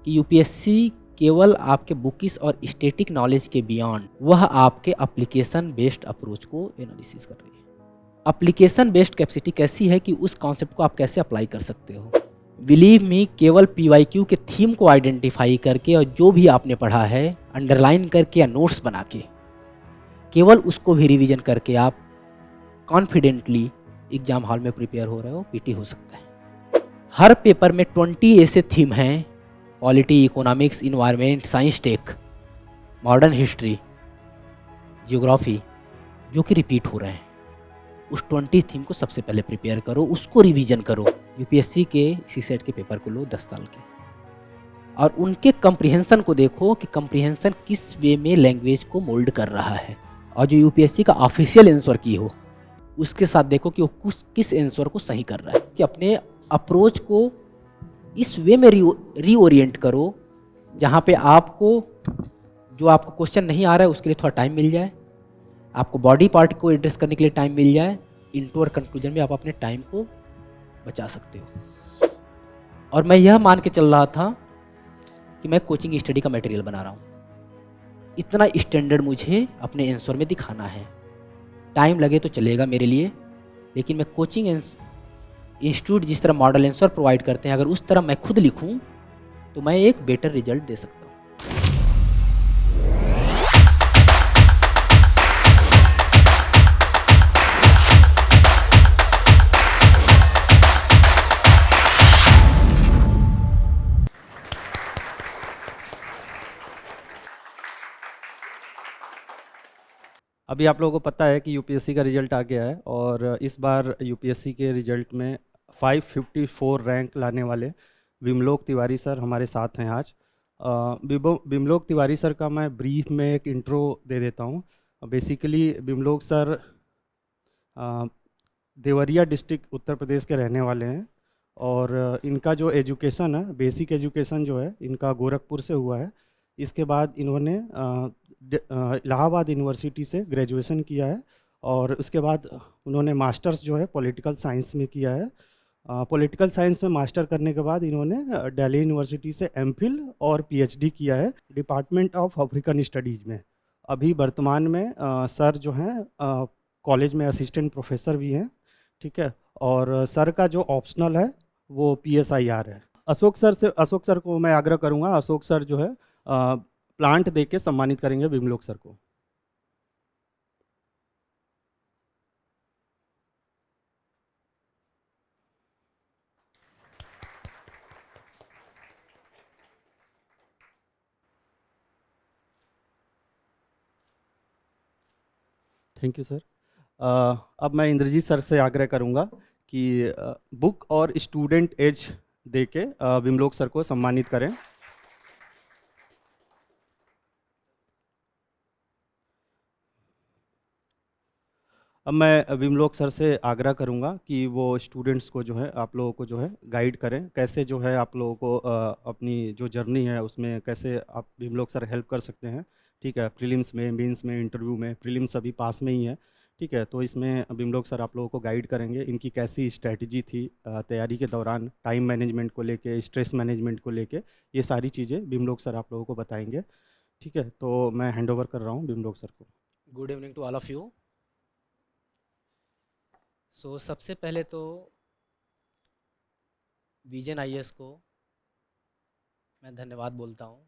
कि यूपीएससी केवल आपके बुकिस और स्टैटिक नॉलेज के बियॉन्ड वह आपके एप्लीकेशन बेस्ड अप्रोच को एनालिसिस कर रही है। एप्लीकेशन बेस्ड कैपेसिटी कैसी है कि उस कॉन्सेप्ट को आप कैसे अप्लाई कर सकते हो। बिलीव मी, केवल पीवाईक्यू के थीम को आइडेंटिफाई करके और जो भी आपने पढ़ा है अंडरलाइन करके या नोट्स बना के केवल उसको भी रिवीजन करके आप कॉन्फिडेंटली एग्जाम हॉल में प्रिपेयर हो रहे हो, पीटी हो सकता है। हर पेपर में 20 ऐसे थीम हैं, polity, economics, environment, science, tech, modern history, geography, जो कि रिपीट हो रहे हैं। उस 20 थीम को सबसे पहले प्रिपेयर करो, उसको रिवीजन करो। यूपीएससी के सीसेट के पेपर को लो 10 साल के, और उनके कंप्रीहेंशन को देखो कि कंप्रीहेंशन किस वे में लैंग्वेज को मोल्ड कर रहा है। और जो यूपीएससी का ऑफिशियल आंसर की हो उसके साथ देखो कि वो किस आंसर को सही कर रहा है। कि अपने अप्रोच को इस वे में रीओरिएंट करो जहाँ पे आपको जो आपको क्वेश्चन नहीं आ रहा है उसके लिए थोड़ा टाइम मिल जाए, आपको बॉडी पार्ट को एड्रेस करने के लिए टाइम मिल जाए। इंटू और कंक्लूजन में आप अपने टाइम को बचा सकते हो। और मैं यह मान के चल रहा था कि मैं कोचिंग स्टडी का मटेरियल बना रहा हूँ, इतना स्टैंडर्ड मुझे अपने आंसर में दिखाना है। टाइम लगे तो चलेगा मेरे लिए, लेकिन मैं कोचिंग इंस्टीट्यूट जिस तरह मॉडल आंसर प्रोवाइड करते हैं, अगर उस तरह मैं खुद लिखूं तो मैं एक बेटर रिजल्ट दे सकता हूं। अभी आप लोगों को पता है कि यूपीएससी का रिजल्ट आ गया है, और इस बार यूपीएससी के रिजल्ट में 554 रैंक लाने वाले विमलोक तिवारी सर हमारे साथ हैं आज। विमलोक तिवारी सर का मैं ब्रीफ में एक इंट्रो दे देता हूँ। Basically विमलोक sir Deoria district Uttar Pradesh के रहने वाले हैं, और इनका जो एजुकेशन है, बेसिक एजुकेशन जो है इनका गोरखपुर से हुआ है। इसके बाद इन्होंने इलाहाबाद यूनिवर्सिटी से ग्रेजुएशन किया है, और उसके बाद उन्होंने मास्टर्स जो है पॉलिटिकल साइंस में किया है। पॉलिटिकल साइंस में मास्टर करने के बाद इन्होंने दिल्ली यूनिवर्सिटी से एमफिल और पीएचडी किया है डिपार्टमेंट ऑफ अफ्रीकन स्टडीज़ में। अभी वर्तमान में सर जो हैं कॉलेज में असिस्टेंट प्रोफेसर भी हैं, ठीक है। और सर का जो ऑप्शनल है वो PSIR है। अशोक सर को मैं आग्रह करूंगा, अशोक सर जो है प्लांट दे के सम्मानित करेंगे विमलोक सर को। Thank you sir. अब मैं इंद्रजीत सर से आग्रह करूंगा कि बुक और स्टूडेंट एज दे के विमलोक सर को सम्मानित करें। अब मैं विमलोक सर से आग्रह करूंगा कि वो स्टूडेंट्स को जो है, आप लोगों को जो है गाइड करें, कैसे जो है आप लोगों को अपनी जो जर्नी है उसमें कैसे आप विमलोक सर हेल्प कर सकते हैं। ठीक है, प्रीलिम्स में, मेंस में, इंटरव्यू में, प्रीलिम्स अभी पास में ही है, ठीक है। तो इसमें विमलोक सर आप लोगों को गाइड करेंगे, इनकी कैसी स्ट्रैटेजी थी तैयारी के दौरान, टाइम मैनेजमेंट को लेके, स्ट्रेस मैनेजमेंट को लेके, ये सारी चीज़ें विमलोक सर आप लोगों को बताएंगे, ठीक है। तो मैं हैंड ओवर कर रहा हूँ विमलोक सर को। Good evening to all of you. सबसे पहले तो विजन आईएएस को मैं धन्यवाद बोलता हूँ।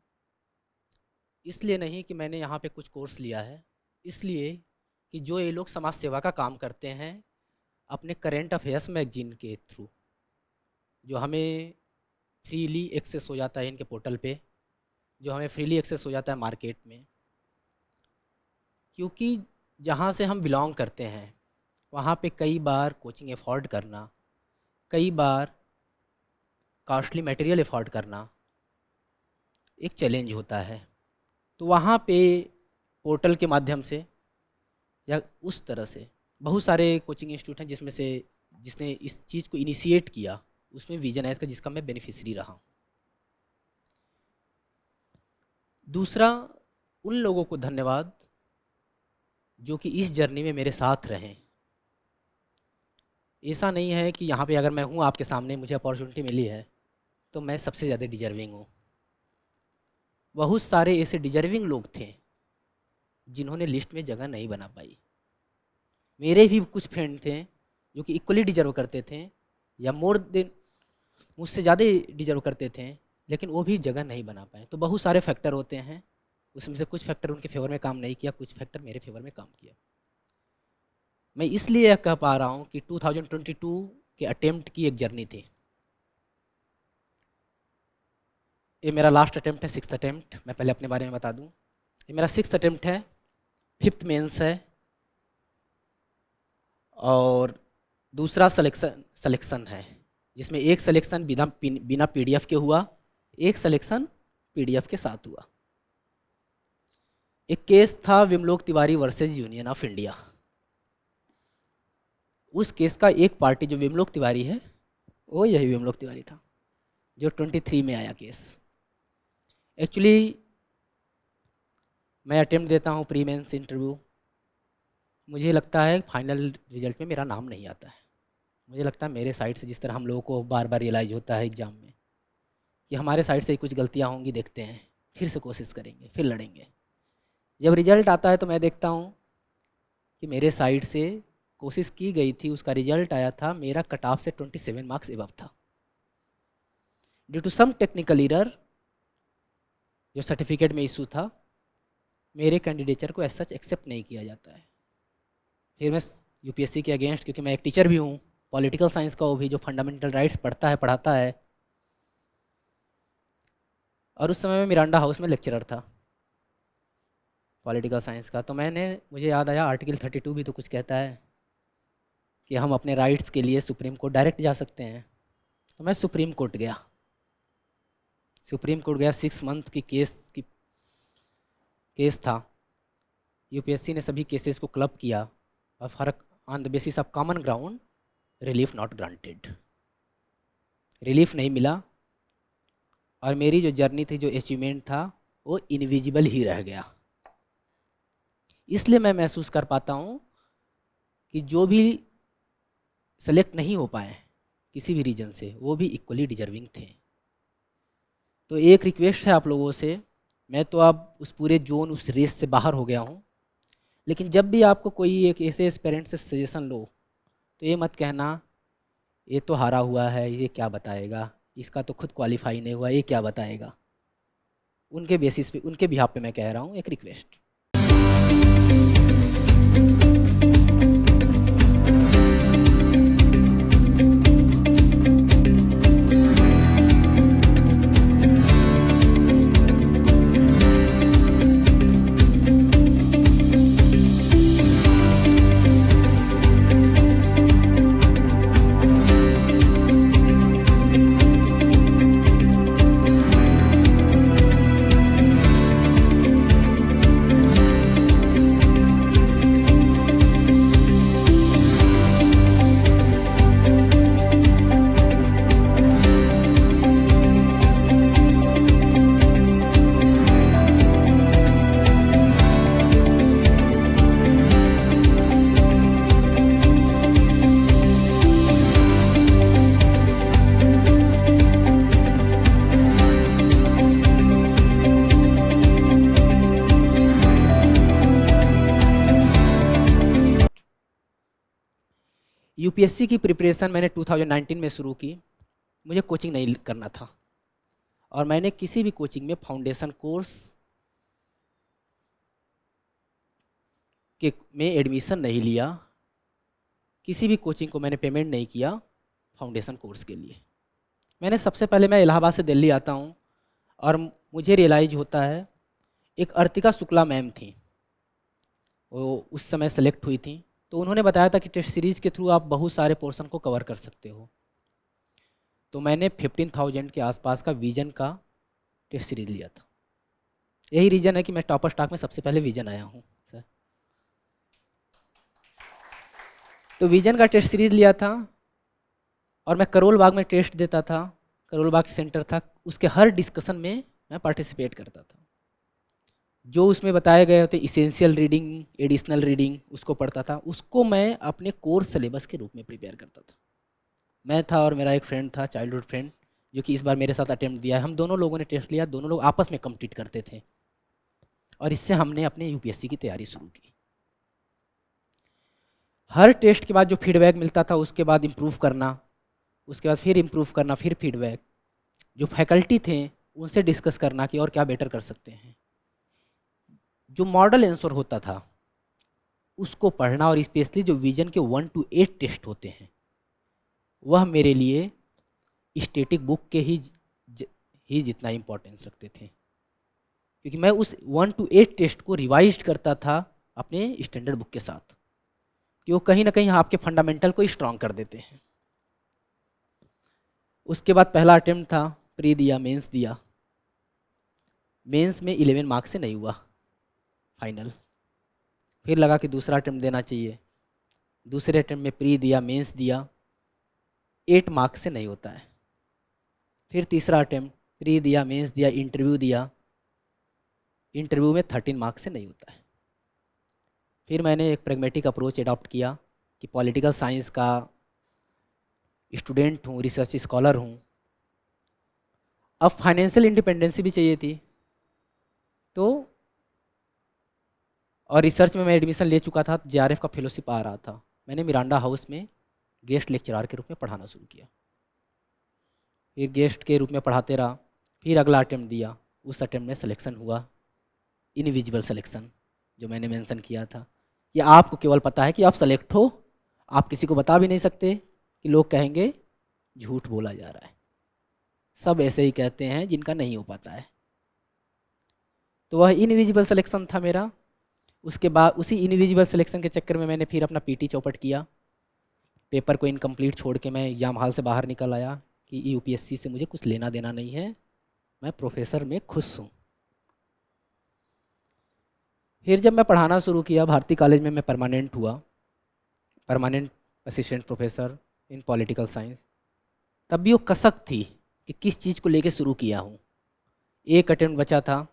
इसलिए नहीं कि मैंने यहाँ पे कुछ कोर्स लिया है, इसलिए कि जो ये लोग समाज सेवा का काम करते हैं अपने करेंट अफेयर्स मैगजीन के थ्रू, जो हमें फ्रीली एक्सेस हो जाता है इनके पोर्टल पे, जो हमें फ्रीली एक्सेस हो जाता है मार्केट में। क्योंकि जहाँ से हम बिलोंग करते हैं वहाँ पे कई बार कोचिंग अफोर्ड करना, कई बार कॉस्टली मटेरियल अफोर्ड करना एक चैलेंज होता है। तो वहाँ पे पोर्टल के माध्यम से या उस तरह से बहुत सारे कोचिंग इंस्टीट्यूट हैं जिसने इस चीज़ को इनिशिएट किया, उसमें विजन है इसका, जिसका मैं बेनिफिशियरी रहा हूँ। दूसरा, उन लोगों को धन्यवाद जो कि इस जर्नी में मेरे साथ रहें। ऐसा नहीं है कि यहाँ पे अगर मैं हूँ आपके सामने, मुझे अपॉर्चुनिटी मिली है तो मैं सबसे ज़्यादा डिजर्विंग हूँ। बहुत सारे ऐसे डिजर्विंग लोग थे जिन्होंने लिस्ट में जगह नहीं बना पाई। मेरे भी कुछ फ्रेंड थे जो कि इक्वली डिजर्व करते थे या मोर देन मुझसे ज़्यादा डिजर्व करते थे, लेकिन वो भी जगह नहीं बना पाए। तो बहुत सारे फैक्टर होते हैं, उसमें से कुछ फैक्टर उनके फेवर में काम नहीं किया, कुछ फैक्टर मेरे फेवर में काम किया। मैं इसलिए यह कह पा रहा हूँ कि 2022 के अटेम्प्ट की एक जर्नी थी। ये मेरा लास्ट अटेम्प्ट है, 6th अटेम्प्ट। मैं पहले अपने बारे में बता दूँ, ये मेरा 6th अटेम्प्ट है, 5th मेंस है, और दूसरा सिलेक्शन है, जिसमें एक सिलेक्शन बिना पीडीएफ के हुआ, एक सिलेक्शन पीडीएफ के साथ हुआ। एक केस था Vimlok Tiwari versus union of India. उस केस का एक पार्टी जो विमलोक तिवारी है, वो यही विमलोक तिवारी था जो 23 में आया केस। एक्चुअली मैं अटेम्प्ट देता हूँ प्री मेंस इंटरव्यू, मुझे लगता है फाइनल रिजल्ट में मेरा नाम नहीं आता है। मुझे लगता है मेरे साइड से, जिस तरह हम लोगों को बार बार रियलाइज़ होता है एग्ज़ाम में कि हमारे साइड से कुछ गलतियाँ होंगी, देखते हैं, फिर से कोशिश करेंगे, फिर लड़ेंगे। जब रिज़ल्ट आता है तो मैं देखता हूँ कि मेरे साइड से कोशिश की गई थी, उसका रिजल्ट आया था, मेरा कट ऑफ से 27 मार्क्स एबव था। Due to some technical error जो सर्टिफिकेट में इशू था, मेरे कैंडिडेचर को एज सच एक्सेप्ट नहीं किया जाता है। फिर मैं यूपीएससी के अगेंस्ट, क्योंकि मैं एक टीचर भी हूँ पॉलिटिकल साइंस का, वो भी जो फंडामेंटल राइट्स पढ़ाता है, और उस समय मैं मिरांडा हाउस में लेक्चरर था पॉलिटिकल साइंस का। तो मुझे याद आया आर्टिकल 32 भी तो कुछ कहता है कि हम अपने राइट्स के लिए सुप्रीम कोर्ट डायरेक्ट जा सकते हैं। तो मैं सुप्रीम कोर्ट गया। 6 मंथ की केस था। यूपीएससी ने सभी केसेस को क्लब किया और फर्क on the basis of common ground relief not granted, relief नहीं मिला, और मेरी जो जर्नी थी, जो अचीवमेंट था, वो इनविजिबल ही रह गया। इसलिए मैं महसूस कर पाता हूँ कि जो भी सेलेक्ट नहीं हो पाए किसी भी रीजन से, वो भी इक्वली डिजर्विंग थे। तो एक रिक्वेस्ट है आप लोगों से, मैं तो अब उस पूरे जोन, उस रेस से बाहर हो गया हूँ, लेकिन जब भी आपको कोई एक ऐसे एस्पिरेंट से सजेशन लो तो ये मत कहना ये तो हारा हुआ है, ये क्या बताएगा, इसका तो खुद क्वालिफाई नहीं हुआ, ये क्या बताएगा। उनके बेसिस पे, उनके बिहाफ पे मैं कह रहा हूँ, एक रिक्वेस्ट। यूपीएससी की प्रिपरेशन मैंने 2019 में शुरू की। मुझे कोचिंग नहीं करना था, और मैंने किसी भी कोचिंग में फाउंडेशन कोर्स में एडमिशन नहीं लिया। किसी भी कोचिंग को मैंने पेमेंट नहीं किया फाउंडेशन कोर्स के लिए। सबसे पहले मैं इलाहाबाद से दिल्ली आता हूँ, और मुझे रियलाइज होता है, एक अर्तिका शुक्ला मैम थी, वो उस समय सेलेक्ट हुई थी। तो उन्होंने बताया था कि टेस्ट सीरीज़ के थ्रू आप बहुत सारे पोर्शन को कवर कर सकते हो। तो मैंने 15,000 के आसपास का विजन का टेस्ट सीरीज लिया था। यही रीज़न है कि मैं टॉपर स्टॉक में सबसे पहले विजन आया हूँ सर। तो विजन का टेस्ट सीरीज लिया था, और मैं करोल बाग में टेस्ट देता था। करोल बाग सेंटर था, उसके हर डिस्कशन में मैं पार्टिसिपेट करता था। जो उसमें बताए गए होते इसेंशियल रीडिंग, एडिशनल रीडिंग, उसको पढ़ता था। उसको मैं अपने कोर्स सिलेबस के रूप में प्रिपेयर करता था। मैं था और मेरा एक फ्रेंड था, चाइल्डहुड फ्रेंड जो कि इस बार मेरे साथ अटेम्प्ट दिया है। हम दोनों लोगों ने टेस्ट लिया, दोनों लोग आपस में कम्पीट करते थे और इससे हमने अपने यूपीएससी की तैयारी शुरू की। हर टेस्ट के बाद जो फीडबैक मिलता था उसके बाद इम्प्रूव करना, उसके बाद फिर इम्प्रूव करना, फिर फीडबैक, जो फैकल्टी थे उनसे डिस्कस करना कि और क्या बेटर कर सकते हैं। जो मॉडल आंसर होता था उसको पढ़ना, और स्पेशली जो विजन के 1 to 8 टेस्ट होते हैं वह मेरे लिए स्टैटिक बुक के ही जितना इम्पोर्टेंस रखते थे, क्योंकि मैं उस 1 to 8 टेस्ट को रिवाइज करता था अपने स्टैंडर्ड बुक के साथ, कि वो कहीं ना कहीं आपके फंडामेंटल को स्ट्रॉन्ग कर देते हैं। उसके बाद पहला अटेम्प्ट था, प्री दिया, मेंस दिया। मेंस में 11 मार्क्स से नहीं हुआ फाइनल, फिर लगा कि दूसरा अटेम्प्ट देना चाहिए। दूसरे अटेम्प्ट में प्री दिया, मेंस दिया, 8 मार्क्स से नहीं होता है। फिर तीसरा अटेम्प्ट, प्री दिया, मेंस दिया, इंटरव्यू दिया, इंटरव्यू में 13 मार्क्स से नहीं होता है। फिर मैंने एक प्रैग्मेटिक अप्रोच अडॉप्ट किया कि पॉलिटिकल साइंस का स्टूडेंट हूँ, रिसर्च स्कॉलर हूँ, अब फाइनेंशियल इंडिपेंडेंसी भी चाहिए थी, तो और रिसर्च में मैं एडमिशन ले चुका था, जेआरएफ का फेलोशिप आ रहा था। मैंने मिरांडा हाउस में गेस्ट लेक्चरर के रूप में पढ़ाना शुरू किया। फिर गेस्ट के रूप में पढ़ाते रहा। फिर अगला अटेम्प्ट दिया, उस अटेम्प्ट में सिलेक्शन हुआ, इनविजिबल सिलेक्शन, जो मैंने मेंशन किया था। ये आपको केवल पता है कि आप सेलेक्ट हो, आप किसी को बता भी नहीं सकते, कि लोग कहेंगे झूठ बोला जा रहा है। सब ऐसे ही कहते हैं जिनका नहीं हो पाता है। तो वह इनविजिबल सिलेक्शन था मेरा। उसके बाद उसी इनविजिबल सिलेक्शन के चक्कर में मैंने फिर अपना पीटी चौपट किया। पेपर को इनकम्प्लीट छोड़ के मैं एग्ज़ाम हॉल से बाहर निकल आया कि यूपीएससी से मुझे कुछ लेना देना नहीं है, मैं प्रोफेसर में खुश हूँ। फिर जब मैं पढ़ाना शुरू किया भारती कॉलेज में, मैं परमानेंट हुआ, permanent assistant professor in political science. तब भी वो कसक थी कि किस चीज़ को लेके शुरू किया हूँ। एक अटेम्प्ट बचा था,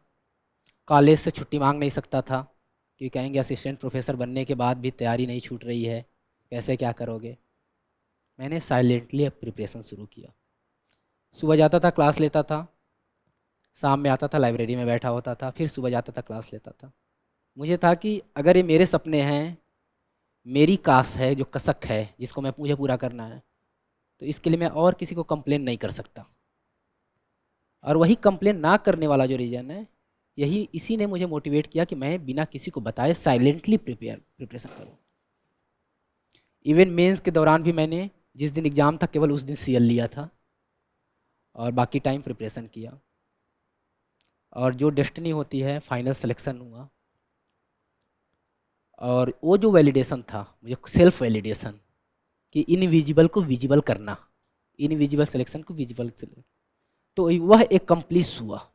कॉलेज से छुट्टी मांग नहीं सकता था, क्योंकि कहेंगे असिस्टेंट प्रोफेसर बनने के बाद भी तैयारी नहीं छूट रही है, कैसे क्या करोगे। मैंने साइलेंटली प्रिपरेशन शुरू किया। सुबह जाता था, क्लास लेता था, शाम में आता था, लाइब्रेरी में बैठा होता था, फिर सुबह जाता था, क्लास लेता था। मुझे था कि अगर ये मेरे सपने हैं, मेरी कास है जो कसक है जिसको मुझे पूरा करना है, तो इसके लिए मैं और किसी को कंप्लेन नहीं कर सकता। और वही कंप्लेन ना करने वाला जो रीज़न है, इसी ने मुझे मोटिवेट किया कि मैं बिना किसी को बताए साइलेंटली प्रिपरेशन करूँ। इवन मेंस के दौरान भी मैंने जिस दिन एग्ज़ाम था केवल उस दिन सीएल लिया था और बाकी टाइम प्रिपरेशन किया। और जो डेस्टिनी होती है, फाइनल सिलेक्शन हुआ। और वो जो वैलिडेशन था, मुझे सेल्फ वैलिडेशन कि इनविजिबल को विजिबल करना, इनविजिबल सिलेक्शन को विजिबल सिलेक्शन, तो वह एक कंप्लीट हुआ।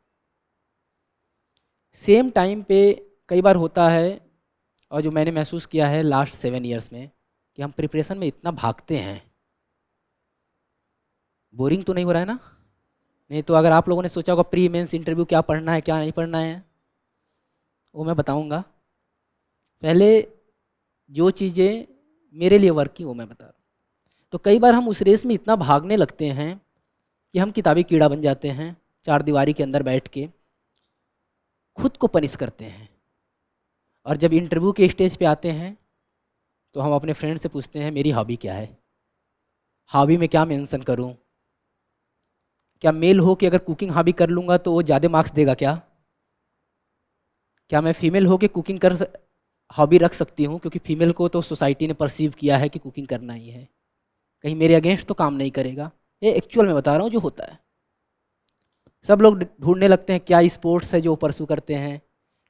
सेम टाइम पे कई बार होता है, और जो मैंने महसूस किया है लास्ट 7 ईयर्स में, कि हम प्रिपरेशन में इतना भागते हैं, बोरिंग तो नहीं हो रहा है ना? नहीं तो अगर आप लोगों ने सोचा होगा प्री मेंस इंटरव्यू क्या पढ़ना है क्या नहीं पढ़ना है, वो मैं बताऊंगा। पहले जो चीज़ें मेरे लिए वर्क की वो मैं बता रहा हूँ। तो कई बार हम उस रेस में इतना भागने लगते हैं कि हम किताबी कीड़ा बन जाते हैं, 4 दीवारी के अंदर बैठ के खुद को पनिश करते हैं। और जब इंटरव्यू के स्टेज पे आते हैं तो हम अपने फ्रेंड से पूछते हैं मेरी हॉबी क्या है, हॉबी में क्या मेंशन करूं, क्या मेल हो कि अगर कुकिंग हॉबी कर लूँगा तो वो ज़्यादा मार्क्स देगा क्या मैं फीमेल हो के कुकिंग कर हॉबी रख सकती हूँ, क्योंकि फीमेल को तो सोसाइटी ने परसीव किया है कि कुकिंग करना ही है, कहीं मेरे अगेंस्ट तो काम नहीं करेगा। ये एक्चुअल में बता रहा हूँ जो होता है। सब लोग ढूंढने लगते हैं क्या स्पोर्ट्स है जो परसू करते हैं,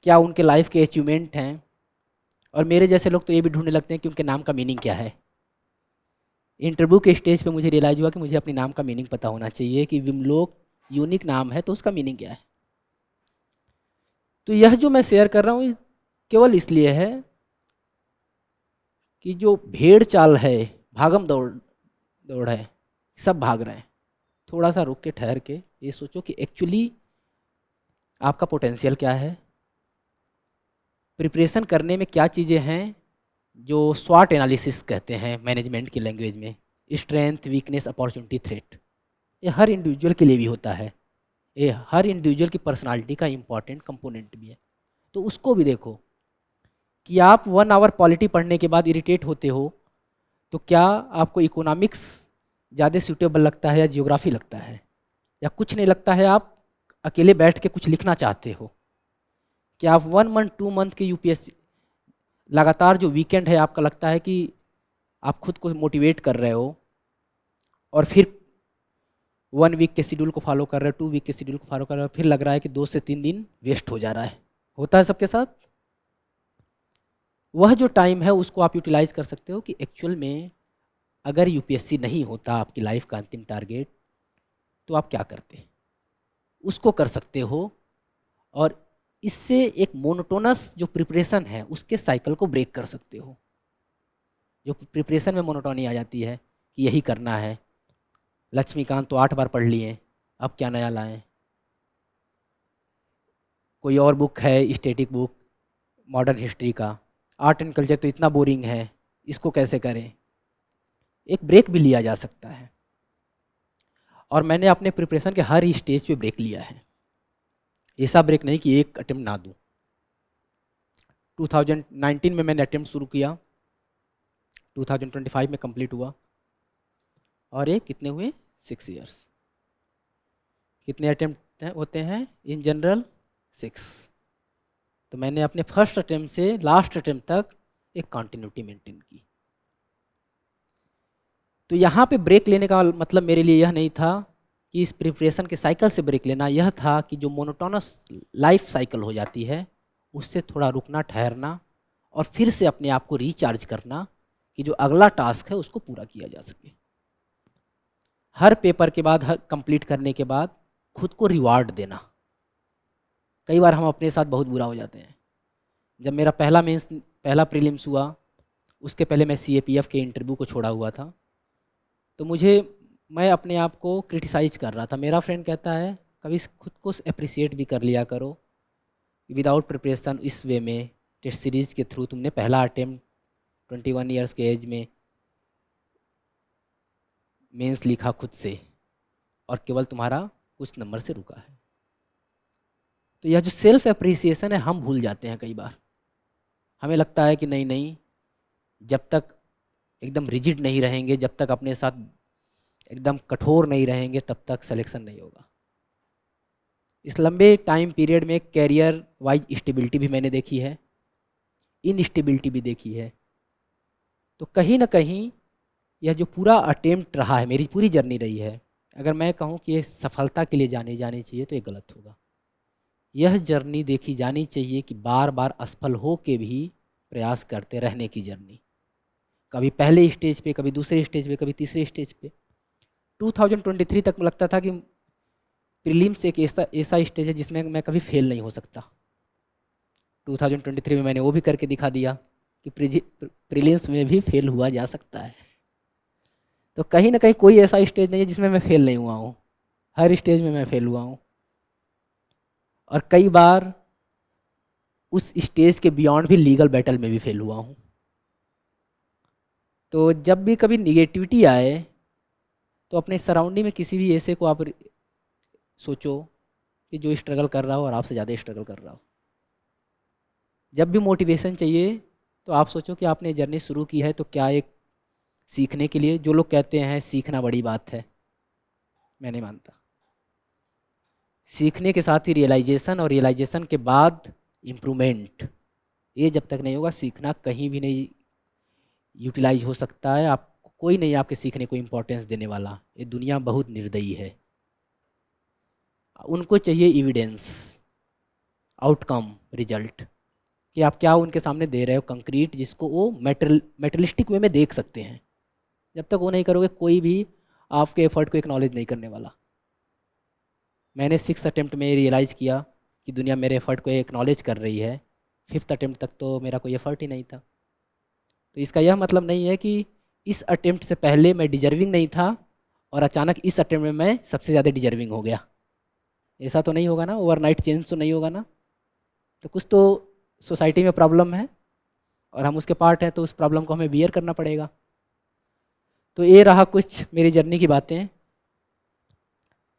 क्या उनके लाइफ के अचीवमेंट हैं, और मेरे जैसे लोग तो ये भी ढूंढने लगते हैं कि उनके नाम का मीनिंग क्या है। इंटरव्यू के स्टेज पे मुझे रियलाइज हुआ कि मुझे अपने नाम का मीनिंग पता होना चाहिए कि विमलोक यूनिक नाम है तो उसका मीनिंग क्या है। तो यह जो मैं शेयर कर रहा हूँ केवल इसलिए है कि जो भेड़ चाल है, भागम दौड़ है, सब भाग रहे हैं, थोड़ा सा रुक के ठहर के ये सोचो कि एक्चुअली आपका पोटेंशियल क्या है, प्रिपरेशन करने में क्या चीज़ें हैं जो स्वॉट एनालिसिस कहते हैं मैनेजमेंट की लैंग्वेज में, स्ट्रेंथ, वीकनेस, अपॉर्चुनिटी, थ्रेट। ये हर इंडिविजुअल के लिए भी होता है, ये हर इंडिविजुअल की पर्सनालिटी का इम्पॉर्टेंट कंपोनेंट भी है। तो उसको भी देखो कि आप 1 आवर पॉलिटी पढ़ने के बाद इरिटेट होते हो, तो क्या आपको इकोनॉमिक्स ज़्यादा सूटेबल लगता है या जियोग्राफी लगता है, या कुछ नहीं लगता है, आप अकेले बैठ के कुछ लिखना चाहते हो? क्या आप 1 मंथ 2 मंथ के यूपीएससी लगातार जो वीकेंड है आपका लगता है कि आप खुद को मोटिवेट कर रहे हो, और फिर 1 वीक के शेड्यूल को फॉलो कर रहे हो, 2 वीक के शेड्यूल को फॉलो कर रहे हो, फिर लग रहा है कि 2 से 3 दिन वेस्ट हो जा रहा है? होता है सबके साथ। वह जो टाइम है उसको आप यूटिलाइज कर सकते हो कि एक्चुअल में अगर यूपीएससी नहीं होता आपकी लाइफ का अंतिम टारगेट, तो आप क्या करते, उसको कर सकते हो। और इससे एक मोनोटोनस जो प्रिपरेशन है उसके साइकिल को ब्रेक कर सकते हो। जो प्रिपरेशन में मोनोटोनी आ जाती है कि यही करना है, लक्ष्मीकांत तो 8 बार पढ़ लिए, अब क्या नया लाएं, कोई और बुक है स्टैटिक बुक मॉडर्न हिस्ट्री का, आर्ट एंड कल्चर तो इतना बोरिंग है, इसको कैसे करें। एक ब्रेक भी लिया जा सकता है, और मैंने अपने प्रिपरेशन के हर स्टेज पे ब्रेक लिया है। ऐसा ब्रेक नहीं कि एक अटेम्प्ट ना दूं। 2019 में मैंने अटेम्प्ट शुरू किया, 2025 में कंप्लीट हुआ, और ये कितने हुए 6 इयर्स। कितने अटेम्प्ट होते हैं इन जनरल? 6। तो मैंने अपने फर्स्ट अटेम्प्ट से लास्ट अटेम्प्ट तक एक कंटिन्यूटी मेंटेन की। तो यहाँ पे ब्रेक लेने का मतलब मेरे लिए यह नहीं था कि इस प्रिपरेशन के साइकिल से ब्रेक लेना, यह था कि जो मोनोटोनस लाइफ साइकिल हो जाती है उससे थोड़ा रुकना, ठहरना, और फिर से अपने आप को रिचार्ज करना कि जो अगला टास्क है उसको पूरा किया जा सके। हर पेपर के बाद, हर कंप्लीट करने के बाद खुद को रिवार्ड देना। कई बार हम अपने साथ बहुत बुरा हो जाते हैं। जब मेरा पहला प्रीलिम्स हुआ, उसके पहले मैं सीएपीएफ के इंटरव्यू को छोड़ा हुआ था, तो मैं अपने आप को क्रिटिसाइज कर रहा था। मेरा फ्रेंड कहता है कभी खुद को अप्रिसिएट भी कर लिया करो, विदाउट प्रिपरेशन इस वे में टेस्ट सीरीज़ के थ्रू तुमने पहला अटेम्प्ट 21 ईयर्स के एज में मेंस लिखा खुद से, और केवल तुम्हारा कुछ नंबर से रुका है। तो यह जो सेल्फ अप्रिसिएशन है हम भूल जाते हैं कई बार। हमें लगता है कि नहीं, जब तक एकदम रिजिड नहीं रहेंगे, जब तक अपने साथ एकदम कठोर नहीं रहेंगे, तब तक सिलेक्शन नहीं होगा। इस लंबे टाइम पीरियड में कैरियर वाइज स्टेबिलिटी भी मैंने देखी है, इनस्टेबिलिटी भी देखी है। तो कहीं ना कहीं यह जो पूरा अटेम्प्ट रहा है, मेरी पूरी जर्नी रही है, अगर मैं कहूँ कि ये सफलता के लिए जानी चाहिए तो ये गलत होगा। यह जर्नी देखी जानी चाहिए कि बार बार असफल हो के भी प्रयास करते रहने की जर्नी। कभी पहले स्टेज पे, कभी दूसरे स्टेज पे, कभी तीसरे स्टेज पे। 2023 तक लगता था कि प्रीलिम्स एक ऐसा स्टेज है जिसमें मैं कभी फेल नहीं हो सकता। 2023 में मैंने वो भी करके दिखा दिया कि प्रीलिम्स में भी फेल हुआ जा सकता है। तो कहीं ना कहीं कोई ऐसा स्टेज नहीं है जिसमें मैं फेल नहीं हुआ हूँ, हर स्टेज में मैं फेल हुआ हूँ। और कई बार उस स्टेज के बियॉन्ड भी लीगल बैटल में भी फेल हुआ हूँ। तो जब भी कभी निगेटिविटी आए तो अपने सराउंडिंग में किसी भी ऐसे को आप सोचो कि जो स्ट्रगल कर रहा हो और आपसे ज़्यादा स्ट्रगल कर रहा हो। जब भी मोटिवेशन चाहिए तो आप सोचो कि आपने जर्नी शुरू की है तो क्या एक सीखने के लिए, जो लोग कहते हैं सीखना बड़ी बात है, मैं नहीं मानता। सीखने के साथ ही रियलाइजेशन, और रियलाइजेशन के बाद इम्प्रूवमेंट, ये जब तक नहीं होगा सीखना कहीं भी नहीं यूटिलाइज हो सकता है। आप कोई नहीं आपके सीखने को इम्पोर्टेंस देने वाला। ये दुनिया बहुत निर्दयी है। उनको चाहिए एविडेंस, आउटकम, रिजल्ट, कि आप क्या उनके सामने दे रहे हो कंक्रीट, जिसको वो मेटलिस्टिक वे में देख सकते हैं। जब तक वो नहीं करोगे कोई भी आपके एफर्ट को एक्नॉलेज नहीं करने वाला। मैंने 6th अटेम्प्ट में रियलाइज़ किया कि दुनिया मेरे एफर्ट को एक्नॉलेज कर रही है। 5th अटेम्प्ट तक तो मेरा कोई एफर्ट ही नहीं था। तो इसका यह मतलब नहीं है कि इस अटेम्प्ट से पहले मैं डिजर्विंग नहीं था और अचानक इस अटेम्प्ट में मैं सबसे ज़्यादा डिजर्विंग हो गया। ऐसा तो नहीं होगा ना, ओवरनाइट चेंज तो नहीं होगा ना। तो कुछ तो सोसाइटी में प्रॉब्लम है और हम उसके पार्ट हैं, तो उस प्रॉब्लम को हमें बियर करना पड़ेगा। तो ये रहा कुछ मेरी जर्नी की बातें।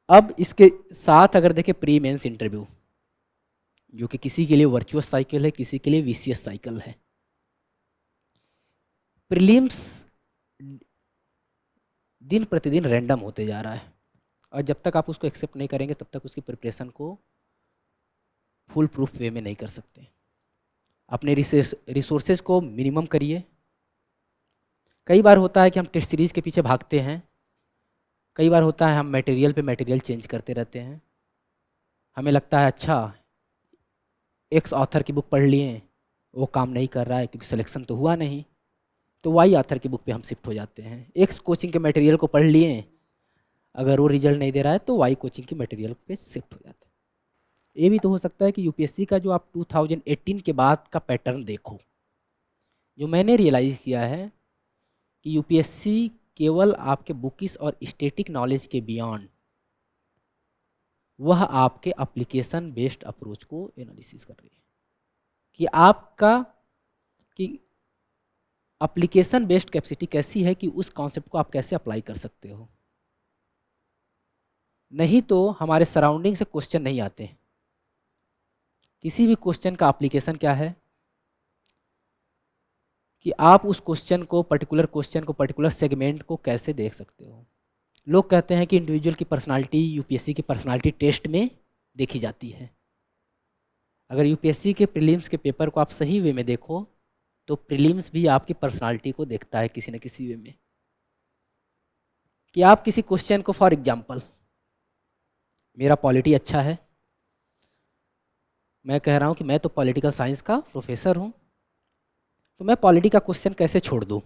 अब इसके साथ अगर देखें प्री मेंस इंटरव्यू, जो कि किसी के लिए वर्चुअस साइकिल है, किसी के लिए वीसीएस साइकिल है। प्रीलिम्स दिन प्रतिदिन रैंडम होते जा रहा है, और जब तक आप उसको एक्सेप्ट नहीं करेंगे तब तक उसकी प्रिपरेशन को फुल प्रूफ वे में नहीं कर सकते। अपने रिसोर्सेज को मिनिमम करिए। कई बार होता है कि हम टेस्ट सीरीज़ के पीछे भागते हैं, कई बार होता है हम मटेरियल पे मटेरियल चेंज करते रहते हैं। हमें लगता है अच्छा एक्स ऑथर की बुक पढ़ लिए, वो काम नहीं कर रहा है क्योंकि सिलेक्शन तो हुआ नहीं, तो वाई ऑथर की बुक पे हम शिफ्ट हो जाते हैं। एक्स कोचिंग के मटेरियल को पढ़ लिए, अगर वो रिजल्ट नहीं दे रहा है तो वाई कोचिंग की मटेरियल पे शिफ्ट हो जाते हैं। ये भी तो हो सकता है कि यूपीएससी का जो आप 2018 के बाद का पैटर्न देखो। जो मैंने रियलाइज़ किया है कि यूपीएससी केवल आपके बुकिस और स्टैटिक नॉलेज के बियॉन्ड वह आपके एप्लीकेशन बेस्ड अप्रोच को एनालिसिस कर रही है कि आपका कि एप्लीकेशन बेस्ड कैपेसिटी कैसी है कि उस कॉन्सेप्ट को आप कैसे अप्लाई कर सकते हो। नहीं तो हमारे सराउंडिंग से क्वेश्चन नहीं आते। किसी भी क्वेश्चन का एप्लीकेशन क्या है कि आप उस क्वेश्चन को पर्टिकुलर सेगमेंट को कैसे देख सकते हो। लोग कहते हैं कि इंडिविजुअल की पर्सनालिटी यूपीएससी की पर्सनालिटी टेस्ट में देखी जाती है। अगर यूपीएससी के प्रीलिम्स के पेपर को आप सही वे में देखो तो प्रीलिम्स भी आपकी पर्सनालिटी को देखता है किसी न किसी वे में। कि आप किसी क्वेश्चन को, फॉर एग्जांपल मेरा पॉलिटी अच्छा है, मैं कह रहा हूँ कि मैं तो पॉलिटिकल साइंस का प्रोफेसर हूँ, तो मैं पॉलिटी का क्वेश्चन कैसे छोड़ दूँ।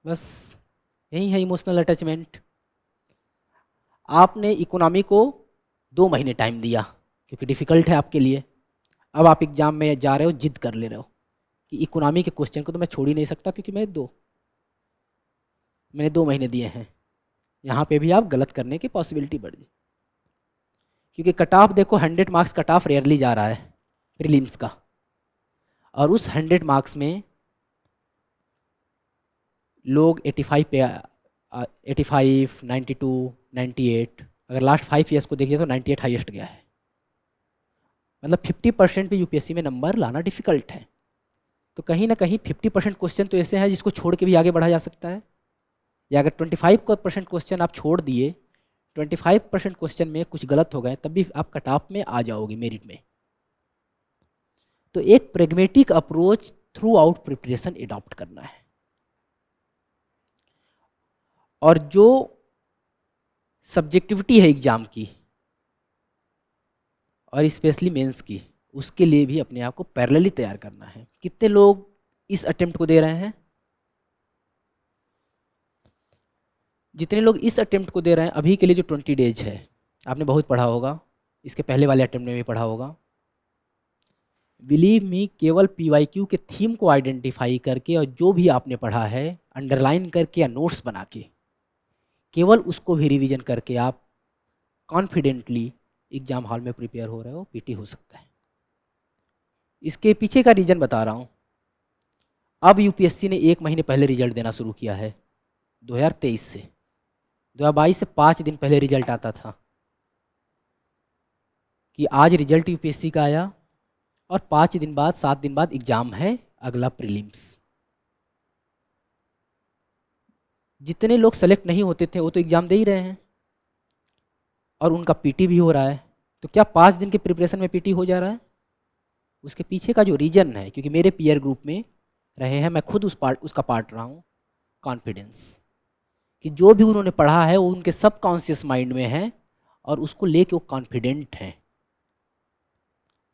बस यही है इमोशनल अटैचमेंट। आपने इकोनॉमी को 2 महीने टाइम दिया क्योंकि डिफ़िकल्ट है आपके लिए। अब आप एग्ज़ाम में जा रहे हो, जिद कर ले रहे हो कि इकोनॉमी के क्वेश्चन को तो मैं छोड़ ही नहीं सकता क्योंकि मैंने 2 महीने दिए हैं। यहाँ पे भी आप गलत करने की पॉसिबिलिटी बढ़ जाए, क्योंकि कट ऑफ देखो 100 मार्क्स कट ऑफ रेयरली जा रहा है प्रीलिम्स का, और उस 100 मार्क्स में लोग 85 पे 85, 92, 98, अगर लास्ट 5 ईयर्स को देखिए तो 98 हाईएस्ट गया है। मतलब 50% पे यूपीएससी में नंबर लाना डिफ़िकल्ट है। तो कहीं ना कहीं 50% क्वेश्चन तो ऐसे हैं जिसको छोड़ के भी आगे बढ़ा जा सकता है। या अगर 25% क्वेश्चन आप छोड़ दिए, 25% क्वेश्चन में कुछ गलत हो गए, तब भी आप कट ऑफ में आ जाओगे मेरिट में। तो एक pragmatic approach through out preparation adopt करना है, और जो सब्जेक्टिविटी है एग्ज़ाम की और स्पेशली मेंस की, उसके लिए भी अपने आप को पैरेलली तैयार करना है। कितने लोग इस अटेम्प्ट को दे रहे हैं? जितने लोग इस अटेम्प्ट को दे रहे हैं, अभी के लिए जो 20 डेज है, आपने बहुत पढ़ा होगा, इसके पहले वाले अटेम्प्ट में भी पढ़ा होगा। बिलीव मी, केवल पीवाईक्यू के थीम को आइडेंटिफाई करके और जो भी आपने पढ़ा है अंडरलाइन करके या नोट्स बना के, केवल उसको भी रिवीजन करके आप कॉन्फिडेंटली एग्ज़ाम हॉल में प्रिपेयर हो रहे हो, पीटी हो सकता है। इसके पीछे का रीज़न बता रहा हूँ। अब यूपीएससी ने 1 महीने पहले रिजल्ट देना शुरू किया है 2023 से। 2022 से 5 दिन पहले रिजल्ट आता था कि आज रिजल्ट यूपीएससी का आया और 5 दिन बाद, 7 दिन बाद एग्ज़ाम है अगला प्रीलिम्स। जितने लोग सेलेक्ट नहीं होते थे वो तो एग्ज़ाम दे ही रहे हैं और उनका पीटी भी हो रहा है। तो क्या 5 दिन के प्रिपरेशन में पीटी हो जा रहा है? उसके पीछे का जो रीज़न है, क्योंकि मेरे पीयर ग्रुप में रहे हैं, मैं खुद उसका पार्ट रहा हूँ, कॉन्फिडेंस, कि जो भी उन्होंने पढ़ा है वो उनके सब कॉन्शियस माइंड में है और उसको लेके वो कॉन्फिडेंट हैं,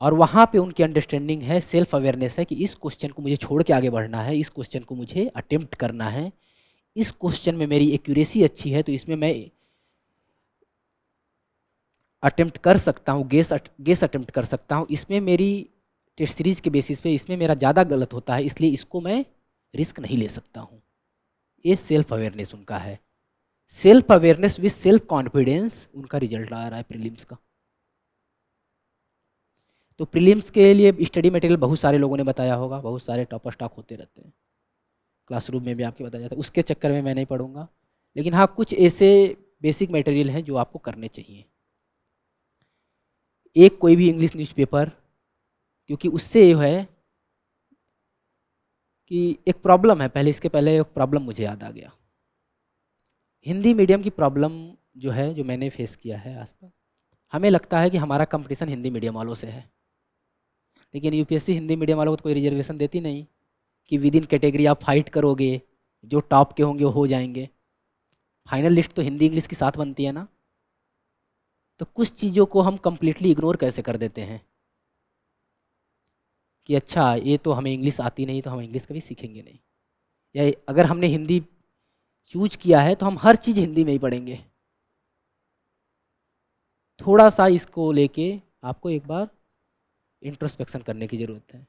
और वहाँ पे उनकी अंडरस्टैंडिंग है, सेल्फ अवेयरनेस है कि इस क्वेश्चन को मुझे छोड़ के आगे बढ़ना है, इस क्वेश्चन को मुझे अटेम्प्ट करना है, इस क्वेश्चन में मेरी एक्यूरेसी अच्छी है तो इसमें मैं अटेम्प्ट कर सकता हूँ, गेस अटेम्प्ट कर सकता हूँ, इसमें मेरी टेस्ट सीरीज़ के बेसिस पे इसमें मेरा ज़्यादा गलत होता है, इसलिए इसको मैं रिस्क नहीं ले सकता हूँ। ये सेल्फ अवेयरनेस उनका है। Self awareness with self confidence उनका रिजल्ट आ रहा है प्रीलिम्स का। तो प्रीलिम्स के लिए स्टडी मटेरियल बहुत सारे लोगों ने बताया होगा, बहुत सारे टॉपर स्टॉक होते रहते हैं, क्लासरूम में भी आपके बताया जाता है, उसके चक्कर में मैं नहीं पढ़ूंगा। लेकिन हाँ, कुछ ऐसे बेसिक मटेरियल हैं जो आपको करने चाहिए। एक कोई भी इंग्लिश न्यूज़पेपर, क्योंकि उससे ये है कि एक प्रॉब्लम है, पहले इसके पहले एक प्रॉब्लम मुझे याद आ गया। हिंदी मीडियम की प्रॉब्लम जो है, जो मैंने फेस किया है आसपास, हमें लगता है कि हमारा कंपटीशन हिंदी मीडियम वालों से है, लेकिन यूपीएससी हिंदी मीडियम वालों को तो कोई रिजर्वेशन देती नहीं कि विद इन कैटेगरी आप फाइट करोगे, जो टॉप के होंगे वो हो जाएंगे। फाइनल लिस्ट तो हिंदी इंग्लिश के साथ बनती है ना। तो कुछ चीज़ों को हम कम्प्लीटली इग्नोर कैसे कर देते हैं कि अच्छा ये तो हमें इंग्लिश आती नहीं तो हम इंग्लिश कभी सीखेंगे नहीं, या अगर हमने हिंदी चूज किया है तो हम हर चीज़ हिंदी में ही पढ़ेंगे। थोड़ा सा इसको लेके आपको एक बार इंट्रोस्पेक्शन करने की ज़रूरत है।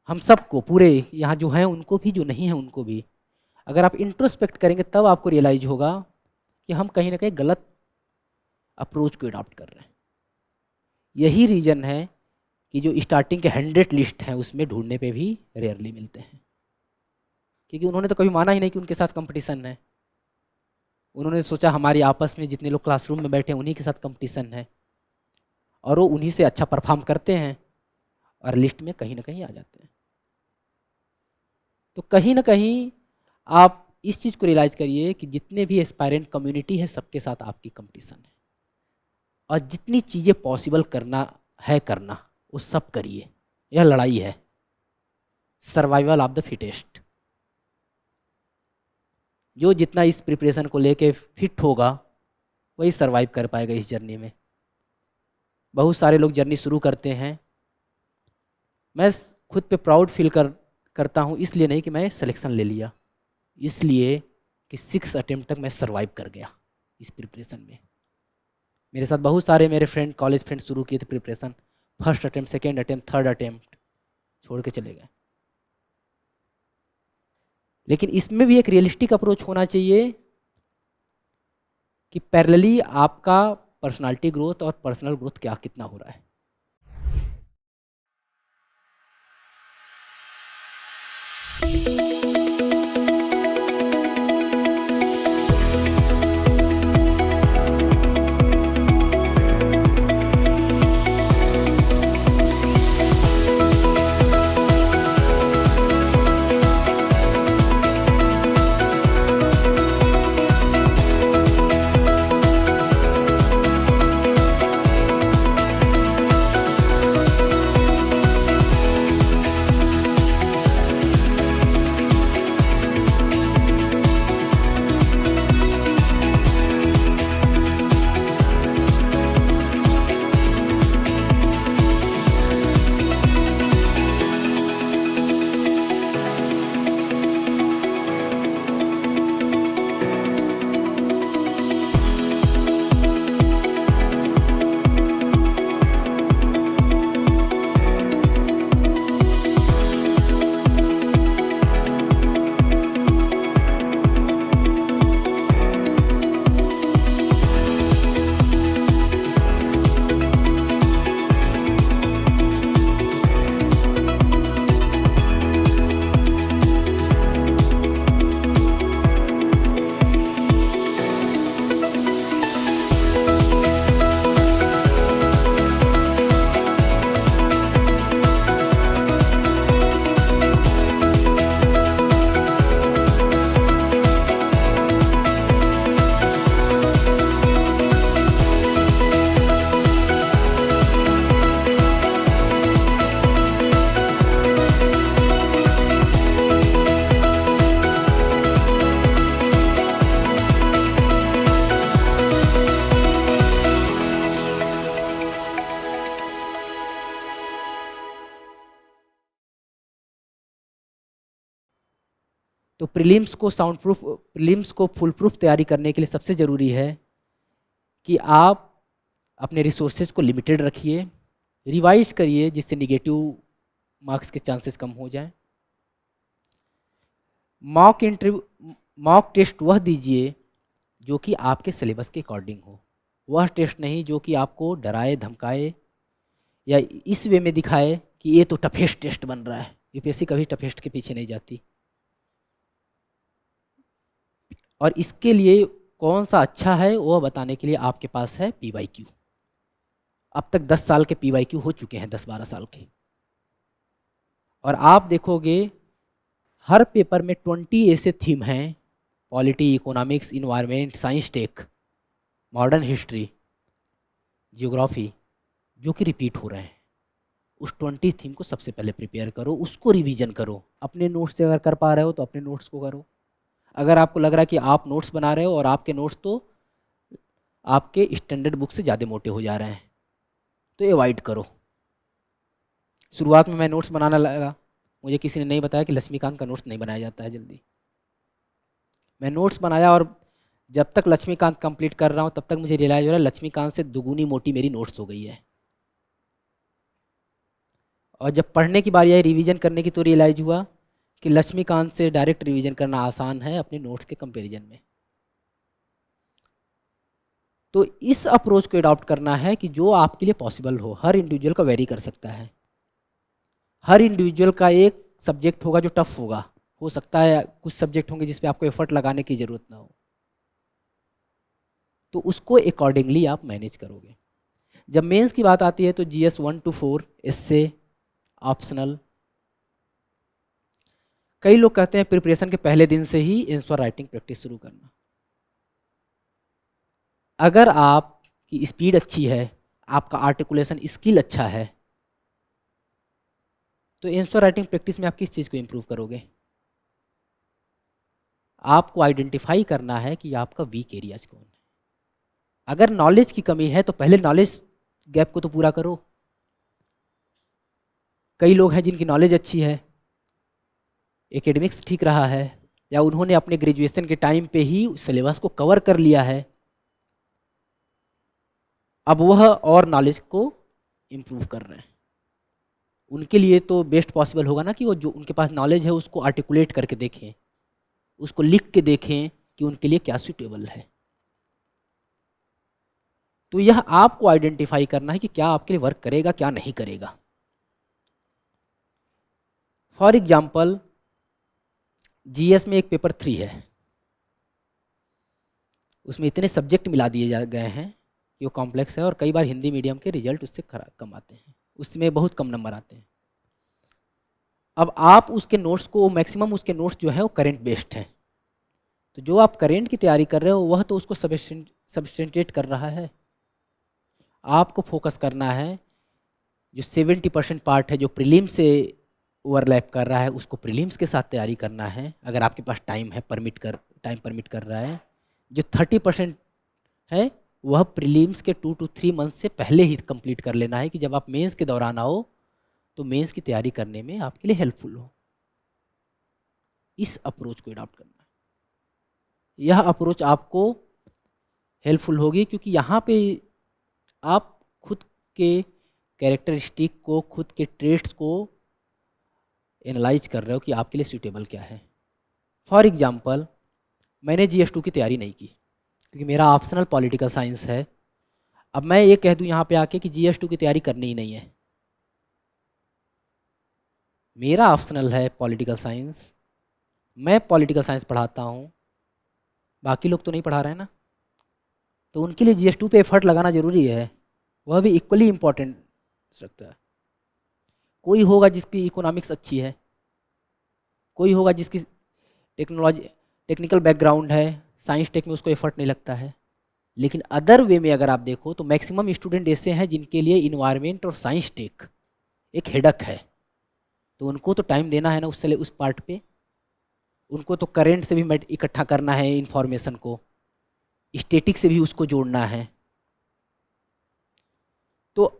हम सबको, पूरे यहाँ जो हैं उनको भी, जो नहीं हैं उनको भी, अगर आप इंट्रोस्पेक्ट करेंगे तब आपको रियलाइज होगा कि हम कहीं ना कहीं गलत अप्रोच को अडॉप्ट कर रहे हैं। यही रीज़न है कि जो स्टार्टिंग के 100 लिस्ट हैं उसमें ढूंढने पे भी रेयरली मिलते हैं, क्योंकि उन्होंने तो कभी माना ही नहीं कि उनके साथ कंपटीशन है। उन्होंने सोचा हमारी आपस में जितने लोग क्लासरूम में बैठे हैं उन्हीं के साथ कंपटीशन है, और वो उन्हीं से अच्छा परफॉर्म करते हैं और लिस्ट में कहीं ना कहीं आ जाते हैं। तो कहीं ना कहीं आप इस चीज़ को रियलाइज़ करिए कि जितने भी एस्पायरेंट कम्युनिटी है सबके साथ आपकी कंपटीशन है, और जितनी चीज़ें पॉसिबल करना है करना वो सब करिए। यह लड़ाई है, सर्वाइवल ऑफ द फिटेस्ट। जो जितना इस प्रिपरेशन को लेके फिट होगा वही सर्वाइव कर पाएगा इस जर्नी में। बहुत सारे लोग जर्नी शुरू करते हैं, मैं खुद पे प्राउड फील करता हूँ, इसलिए नहीं कि मैं सिलेक्शन ले लिया, इसलिए कि 6 अटेम्प्ट तक मैं सर्वाइव कर गया इस प्रिपरेशन में। मेरे साथ बहुत सारे मेरे फ्रेंड, कॉलेज फ्रेंड शुरू किए थे preparation, first attempt, second attempt, third attempt छोड़ के चले गए। लेकिन इसमें भी एक रियलिस्टिक अप्रोच होना चाहिए कि पैरेलली आपका पर्सनालिटी ग्रोथ और पर्सनल ग्रोथ क्या कितना हो रहा है। तो प्रीलिम्स को फुल प्रूफ तैयारी करने के लिए सबसे ज़रूरी है कि आप अपने रिसोर्सेज को लिमिटेड रखिए, रिवाइज करिए जिससे निगेटिव मार्क्स के चांसेस कम हो जाएं। मॉक टेस्ट वह दीजिए जो कि आपके सिलेबस के अकॉर्डिंग हो, वह टेस्ट नहीं जो कि आपको डराए धमकाए या इस वे में दिखाए कि ये तो टफेस्ट टेस्ट बन रहा है। यूपीएससी कभी टफेस्ट के पीछे नहीं जाती, और इसके लिए कौन सा अच्छा है वह बताने के लिए आपके पास है PYQ। अब तक 10 साल के PYQ हो चुके हैं, 10-12 साल के। और आप देखोगे हर पेपर में 20 ऐसे थीम हैं, polity, economics, environment, science tech, modern history, geography, जो कि रिपीट हो रहे हैं। उस 20 थीम को सबसे पहले प्रिपेयर करो, उसको रिवीजन करो। अपने नोट्स से अगर कर पा रहे हो तो अपने नोट्स को करो। अगर आपको लग रहा है कि आप नोट्स बना रहे हो और आपके नोट्स तो आपके स्टैंडर्ड बुक से ज़्यादा मोटे हो जा रहे हैं, तो अवॉइड करो। शुरुआत में मैं नोट्स बनाना लगा, मुझे किसी ने नहीं बताया कि लक्ष्मीकांत का नोट्स नहीं बनाया जाता है जल्दी। मैं नोट्स बनाया और जब तक लक्ष्मीकांत कंप्लीट कर रहा हूँ तब तक मुझे रियलाइज़ हो रहा है लक्ष्मीकांत से दुगुनी मोटी मेरी नोट्स हो गई है। और जब पढ़ने की बारी आई रिवीजन करने की, तो रियलाइज हुआ कि लक्ष्मीकांत से डायरेक्ट रिवीजन करना आसान है अपने नोट्स के कंपैरिजन में। तो इस अप्रोच को अडॉप्ट करना है कि जो आपके लिए पॉसिबल हो। हर इंडिविजुअल का वेरी कर सकता है। हर इंडिविजुअल का एक सब्जेक्ट होगा जो टफ होगा, हो सकता है कुछ सब्जेक्ट होंगे जिस पे आपको एफर्ट लगाने की ज़रूरत ना हो, तो उसको अकॉर्डिंगली आप मैनेज करोगे। जब मेंस की बात आती है तो GS 1 to 4 इससे ऑप्शनल। कई लोग कहते हैं प्रिपरेशन के पहले दिन से ही आंसर राइटिंग प्रैक्टिस शुरू करना। अगर आपकी स्पीड अच्छी है, आपका आर्टिकुलेशन स्किल अच्छा है, तो आंसर राइटिंग प्रैक्टिस में आप किस चीज़ को इम्प्रूव करोगे? आपको आइडेंटिफाई करना है कि आपका वीक एरियाज कौन है। अगर नॉलेज की कमी है तो पहले नॉलेज गैप को तो पूरा करो। कई लोग हैं जिनकी नॉलेज अच्छी है, एकेडमिक्स ठीक रहा है, या उन्होंने अपने ग्रेजुएशन के टाइम पे ही सिलेबस को कवर कर लिया है, अब वह और नॉलेज को इम्प्रूव कर रहे हैं। उनके लिए तो बेस्ट पॉसिबल होगा ना कि वो जो उनके पास नॉलेज है उसको आर्टिकुलेट करके देखें, उसको लिख के देखें कि उनके लिए क्या सूटेबल है। तो यह आपको आइडेंटिफाई करना है कि क्या आपके लिए वर्क करेगा, क्या नहीं करेगा। फॉर एग्जाम्पल GS में एक पेपर 3 है, उसमें इतने सब्जेक्ट मिला दिए गए हैं कि वो कॉम्प्लेक्स है, और कई बार हिंदी मीडियम के रिजल्ट उससे खराब कम आते हैं, उसमें बहुत कम नंबर आते हैं। अब आप उसके नोट्स को मैक्सिमम, उसके नोट्स जो है वो करेंट बेस्ड हैं, तो जो आप करेंट की तैयारी कर रहे हो वह तो उसको सब्सटेंटिएट कर रहा है। आपको फोकस करना है जो 70% पार्ट है जो प्रीलिम्स से ओवरलैप कर रहा है, उसको प्रीलिम्स के साथ तैयारी करना है अगर आपके पास टाइम परमिट कर रहा है। जो 30% है वह प्रीलिम्स के 2 to 3 मंथ से पहले ही कंप्लीट कर लेना है कि जब आप मेंस के दौरान आओ तो मेंस की तैयारी करने में आपके लिए हेल्पफुल हो। इस अप्रोच को अडॉप्ट करना है। यह अप्रोच आपको हेल्पफुल होगी क्योंकि यहाँ पे आप खुद के कैरेक्टरिस्टिक को, खुद के ट्रेट्स को एनालाइज कर रहे हो कि आपके लिए सूटेबल क्या है। फॉर एग्जांपल मैंने GS2 की तैयारी नहीं की क्योंकि मेरा ऑप्शनल पॉलिटिकल साइंस है। अब मैं ये कह दूं यहाँ पे आके कि GS2 की तैयारी करनी ही नहीं है, मेरा ऑप्शनल है पॉलिटिकल साइंस, मैं पॉलिटिकल साइंस पढ़ाता हूँ, बाकी लोग तो नहीं पढ़ा रहे हैं ना, तो उनके लिए GS2 पे एफर्ट लगाना ज़रूरी है, वह भी इक्वली इम्पॉर्टेंट रखता है। कोई होगा जिसकी इकोनॉमिक्स अच्छी है, कोई होगा जिसकी टेक्निकल बैकग्राउंड है, साइंस टेक में उसको एफर्ट नहीं लगता है। लेकिन अदर वे में अगर आप देखो तो मैक्सिमम स्टूडेंट ऐसे हैं जिनके लिए इन्वायरमेंट और साइंस टेक एक हेडक है, तो उनको तो टाइम देना है ना उस पार्ट पे। उनको तो करेंट से भी इकट्ठा करना है इंफॉर्मेशन को, स्टैटिक से भी उसको जोड़ना है। तो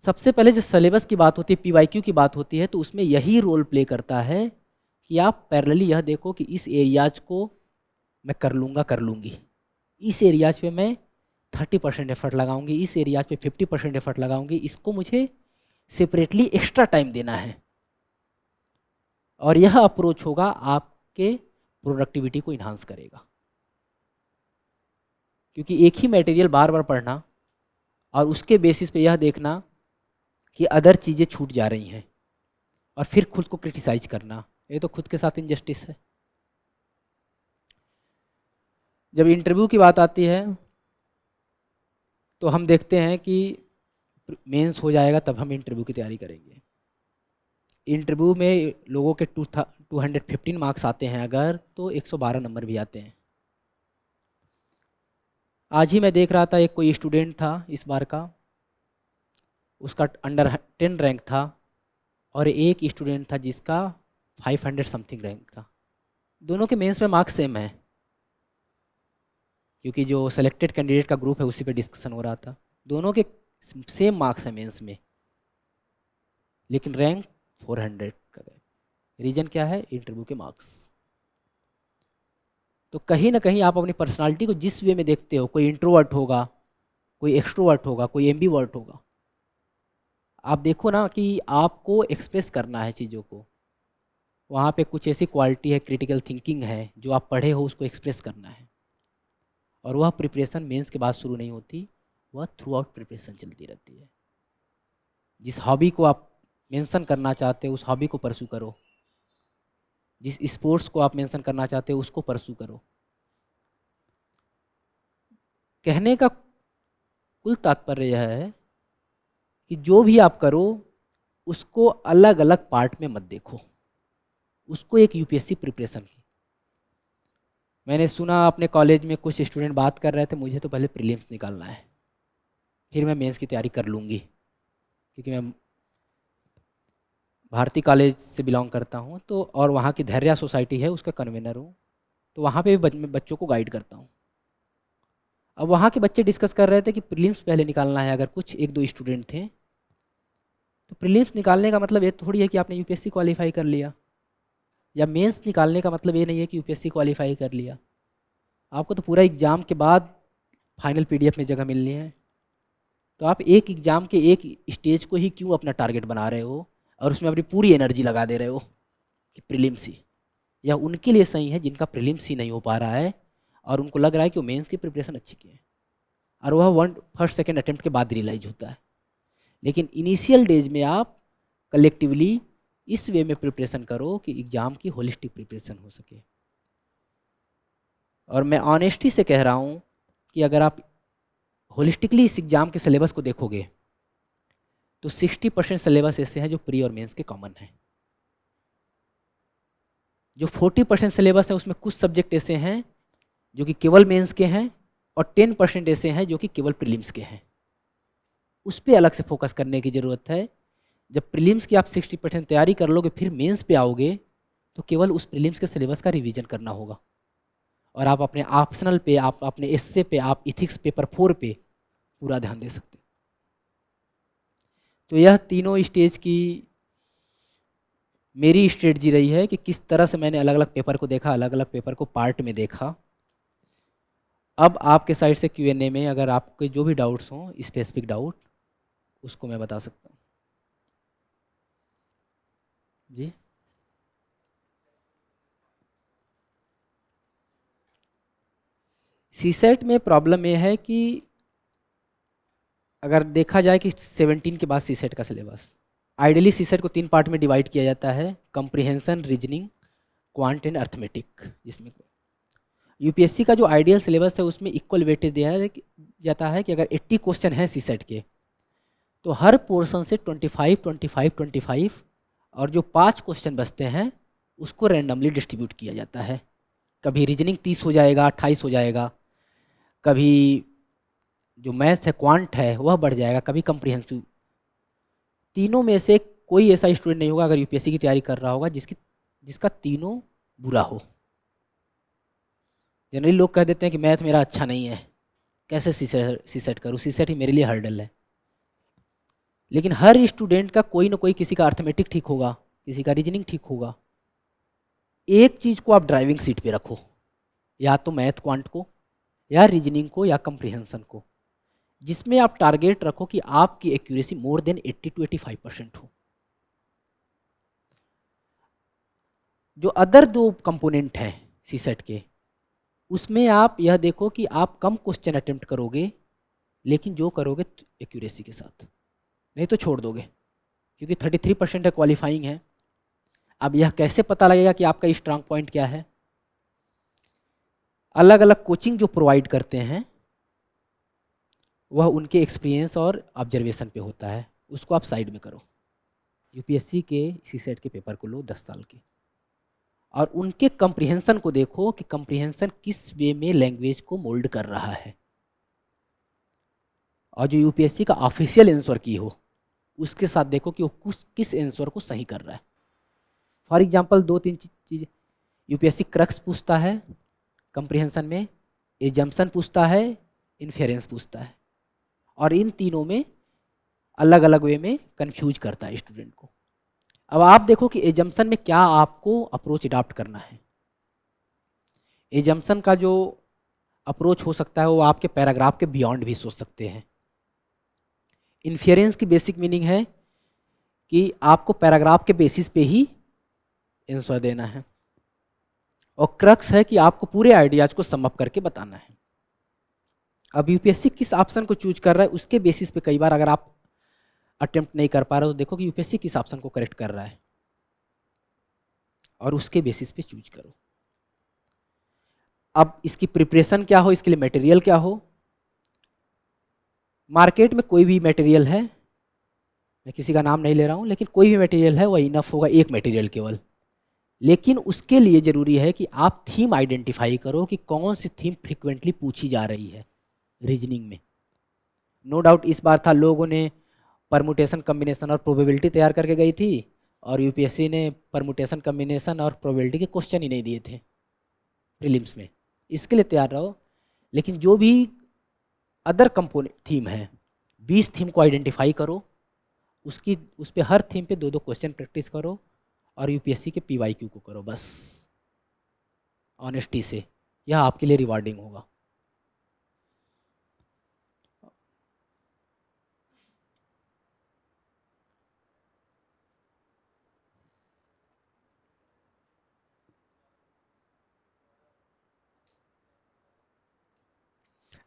सबसे पहले जो सिलेबस की बात होती है, PYQ की बात होती है, तो उसमें यही रोल प्ले करता है कि आप पैरेलली यह देखो कि इस एरियाज को मैं कर लूँगी, इस एरियाज पे मैं 30% एफर्ट लगाऊंगी, इस एरियाज पे 50% एफर्ट लगाऊंगी, इसको मुझे सेपरेटली एक्स्ट्रा टाइम देना है। और यह अप्रोच होगा आपके प्रोडक्टिविटी को इन्हांस करेगा, क्योंकि एक ही मटेरियल बार बार पढ़ना और उसके बेसिस पे यह देखना कि अदर चीज़ें छूट जा रही हैं और फिर खुद को क्रिटिसाइज करना, ये तो खुद के साथ इनजस्टिस है। जब इंटरव्यू की बात आती है तो हम देखते हैं कि मेंस हो जाएगा तब हम इंटरव्यू की तैयारी करेंगे। इंटरव्यू में लोगों के 215 मार्क्स आते हैं अगर, तो 112 नंबर भी आते हैं। आज ही मैं देख रहा था, एक कोई स्टूडेंट था इस बार का, उसका अंडर 10 रैंक था, और एक स्टूडेंट था जिसका 500 समथिंग रैंक था। दोनों के मेंस में मार्क्स सेम है, क्योंकि जो सेलेक्टेड कैंडिडेट का ग्रुप है उसी पे डिस्कशन हो रहा था। दोनों के सेम मार्क्स हैं मेंस में, लेकिन रैंक 400 का गए। रीज़न क्या है? इंटरव्यू के मार्क्स। तो कहीं ना कहीं आप अपनी पर्सनालिटी को जिस वे में देखते हो, कोई इंट्रोवर्ट होगा, कोई एक्सट्रोवर्ट होगा, कोई एम्बीवर्ट होगा, आप देखो ना कि आपको एक्सप्रेस करना है चीज़ों को। वहाँ पे कुछ ऐसी क्वालिटी है, क्रिटिकल थिंकिंग है, जो आप पढ़े हो उसको एक्सप्रेस करना है। और वह प्रिपरेशन मेंस के बाद शुरू नहीं होती, वह थ्रू आउट प्रिपरेशन चलती रहती है। जिस हॉबी को आप मेंशन करना चाहते हो उस हॉबी को परसू करो, जिस स्पोर्ट्स को आप मेंशन करना चाहते हो उसको परसू करो। कहने का कुल तात्पर्य यह है कि जो भी आप करो उसको अलग अलग पार्ट में मत देखो, उसको एक यूपीएससी प्रिपरेशन की। मैंने सुना अपने कॉलेज में कुछ स्टूडेंट बात कर रहे थे, मुझे तो पहले प्रीलिम्स निकालना है, फिर मैं मेंस की तैयारी कर लूँगी, क्योंकि मैं भारती कॉलेज से बिलोंग करता हूँ, तो और वहाँ की धैर्य सोसाइटी है उसका कन्वेनर हूँ, तो वहाँ पे भी बच्चों को गाइड करता हूँ। अब वहाँ के बच्चे डिस्कस कर रहे थे कि प्रीलिम्स पहले निकालना है, अगर कुछ एक दो स्टूडेंट थे, तो प्रीलिम्स निकालने का मतलब ये थोड़ी है कि आपने यूपीएससी क्वालिफाई कर लिया, या मेंस निकालने का मतलब ये नहीं है कि यूपीएससी क्वालिफाई कर लिया। आपको तो पूरा एग्ज़ाम के बाद फाइनल पीडीएफ में जगह मिलनी है। तो आप एक एग्ज़ाम के एक स्टेज को ही क्यों अपना टारगेट बना रहे हो और उसमें अपनी पूरी एनर्जी लगा दे रहे हो कि प्रीलिम्स ही? या उनके लिए सही है जिनका प्रीलिम्स ही नहीं हो पा रहा है और उनको लग रहा है कि वो मेंस की प्रिपरेशन अच्छी की है, और वह फर्स्ट सेकंड अटेम्प्ट के बाद रियलाइज होता है। लेकिन इनिशियल डेज में आप कलेक्टिवली इस वे में प्रिपरेशन करो कि एग्ज़ाम की होलिस्टिक प्रिपरेशन हो सके। और मैं ऑनेस्टी से कह रहा हूँ कि अगर आप होलिस्टिकली इस एग्ज़ाम के सिलेबस को देखोगे तो 60% सिलेबस ऐसे हैं जो प्री और मेंस के कॉमन हैं। जो 40% सिलेबस है उसमें कुछ सब्जेक्ट ऐसे हैं जो कि केवल मेंस के हैं, और 10% ऐसे हैं जो कि केवल प्रीलिम्स के हैं। उस पर अलग से फोकस करने की ज़रूरत है। जब प्रीलिम्स की आप 60% तैयारी कर लोगे, फिर मेंस पे आओगे तो केवल उस प्रीलिम्स के सिलेबस का रिवीजन करना होगा, और आप अपने ऑप्शनल पे, आप अपने एस्से पे, आप इथिक्स पेपर 4 पे पूरा ध्यान दे सकते। तो यह तीनों स्टेज की मेरी स्ट्रेटजी रही है कि किस तरह से मैंने अलग अलग पेपर को देखा, अलग अलग पेपर को पार्ट में देखा। अब आपके साइड से Q&A में अगर आपके जो भी डाउट्स हों, स्पेसिफिक डाउट, उसको मैं बता सकता हूँ। जी, सीसेट में प्रॉब्लम यह है कि अगर देखा जाए कि 17 के बाद सीसेट का सिलेबस, आइडियली सीसेट को 3 पार्ट में डिवाइड किया जाता है: comprehension, reasoning, quant and arithmetic. जिसमें यूपीएससी का जो आइडियल सिलेबस है उसमें इक्वल वेटेज दिया जाता है कि अगर 80 क्वेश्चन हैं सीसेट के, तो हर पोर्शन से 25, 25, 25, और जो 5 क्वेश्चन बचते हैं उसको रैंडमली डिस्ट्रीब्यूट किया जाता है। कभी रीजनिंग 30 हो जाएगा, 28 हो जाएगा, कभी जो मैथ है, क्वांट है, वह बढ़ जाएगा, कभी कंप्रिहेंसिव। तीनों में से कोई ऐसा स्टूडेंट नहीं होगा अगर यूपीएससी की तैयारी कर रहा होगा जिसका तीनों बुरा हो। जनरली लोग कह देते हैं कि मैथ मेरा अच्छा नहीं है, कैसे सीसेट करूँ, सीसेट ही मेरे लिए हर्डल है। लेकिन हर स्टूडेंट का कोई ना कोई, किसी का अर्थमेटिक ठीक होगा, किसी का रीजनिंग ठीक होगा। एक चीज़ को आप ड्राइविंग सीट पे रखो, या तो मैथ क्वांट को, या रीजनिंग को, या कंप्रिहेंशन को, जिसमें आप टारगेट रखो कि आपकी एक्यूरेसी मोर देन 80 to 85% हो। जो अदर दो कंपोनेंट हैं सीसेट के, उसमें आप यह देखो कि आप कम क्वेश्चन अटेम्प्ट करोगे, लेकिन जो करोगे एक्यूरेसी के साथ, नहीं तो छोड़ दोगे, क्योंकि 33% है, क्वालिफाइंग है। अब यह कैसे पता लगेगा कि आपका स्ट्रांग पॉइंट क्या है? अलग अलग कोचिंग जो प्रोवाइड करते हैं वह उनके एक्सपीरियंस और ऑब्जर्वेशन पे होता है, उसको आप साइड में करो। यूपीएससी के इसी सेट के पेपर को लो 10 साल के, और उनके कंप्रिहेंशन को देखो कि कंप्रिहेंशन किस वे में लैंग्वेज को मोल्ड कर रहा है, और जो यूपीएससी का ऑफिशियल आंसर की हो उसके साथ देखो कि वो किस आंसर को सही कर रहा है। For example 2-3 cheese UPSC crux पूछता है कंप्रिहेंशन में, एजम्पशन पूछता है, इन्फेरेंस पूछता है, और इन तीनों में अलग अलग वे में कंफ्यूज करता है स्टूडेंट को। अब आप देखो कि एजम्पशन में क्या आपको अप्रोच अडॉप्ट करना है। एजम्पशन का जो अप्रोच हो सकता है वो आपके पैराग्राफ के बियॉन्ड भी सोच सकते हैं। इन्फेरेंस की बेसिक मीनिंग है कि आपको पैराग्राफ के बेसिस पे ही आंसर देना है, और क्रक्स है कि आपको पूरे आइडियाज को सम अप करके बताना है। अब यूपीएससी किस ऑप्शन को चूज कर रहा है उसके बेसिस पे कई बार अगर आप अटेम्प्ट नहीं कर पा रहे हो तो देखो कि यूपीएससी किस ऑप्शन को करेक्ट कर रहा है और उसके बेसिस पे चूज करो। अब इसकी प्रिपरेशन क्या हो, इसके लिए मटेरियल क्या हो। मार्केट में कोई भी मटेरियल है, मैं किसी का नाम नहीं ले रहा हूँ, लेकिन कोई भी मटेरियल है वह इनफ होगा, एक मटेरियल केवल। लेकिन उसके लिए ज़रूरी है कि आप थीम आइडेंटिफाई करो कि कौन सी थीम फ्रिक्वेंटली पूछी जा रही है रीजनिंग में। नो डाउट इस बार था लोगों ने परमुटेशन कम्बिनेशन और प्रोबेबिलिटी तैयार करके गई थी, और यूपीएससी ने परमुटेशन कम्बिनेशन और प्रोबेबिलिटी के क्वेश्चन ही नहीं दिए थे प्रीलिम्स में। इसके लिए तैयार रहो। लेकिन जो भी अदर कंपोनेंट थीम है, 20 थीम को आइडेंटिफाई करो, उस पर हर थीम पे 2-2 क्वेश्चन प्रैक्टिस करो, और यूपीएससी के पीवाईक्यू को करो बस ऑनेस्टी से। यह आपके लिए रिवार्डिंग होगा।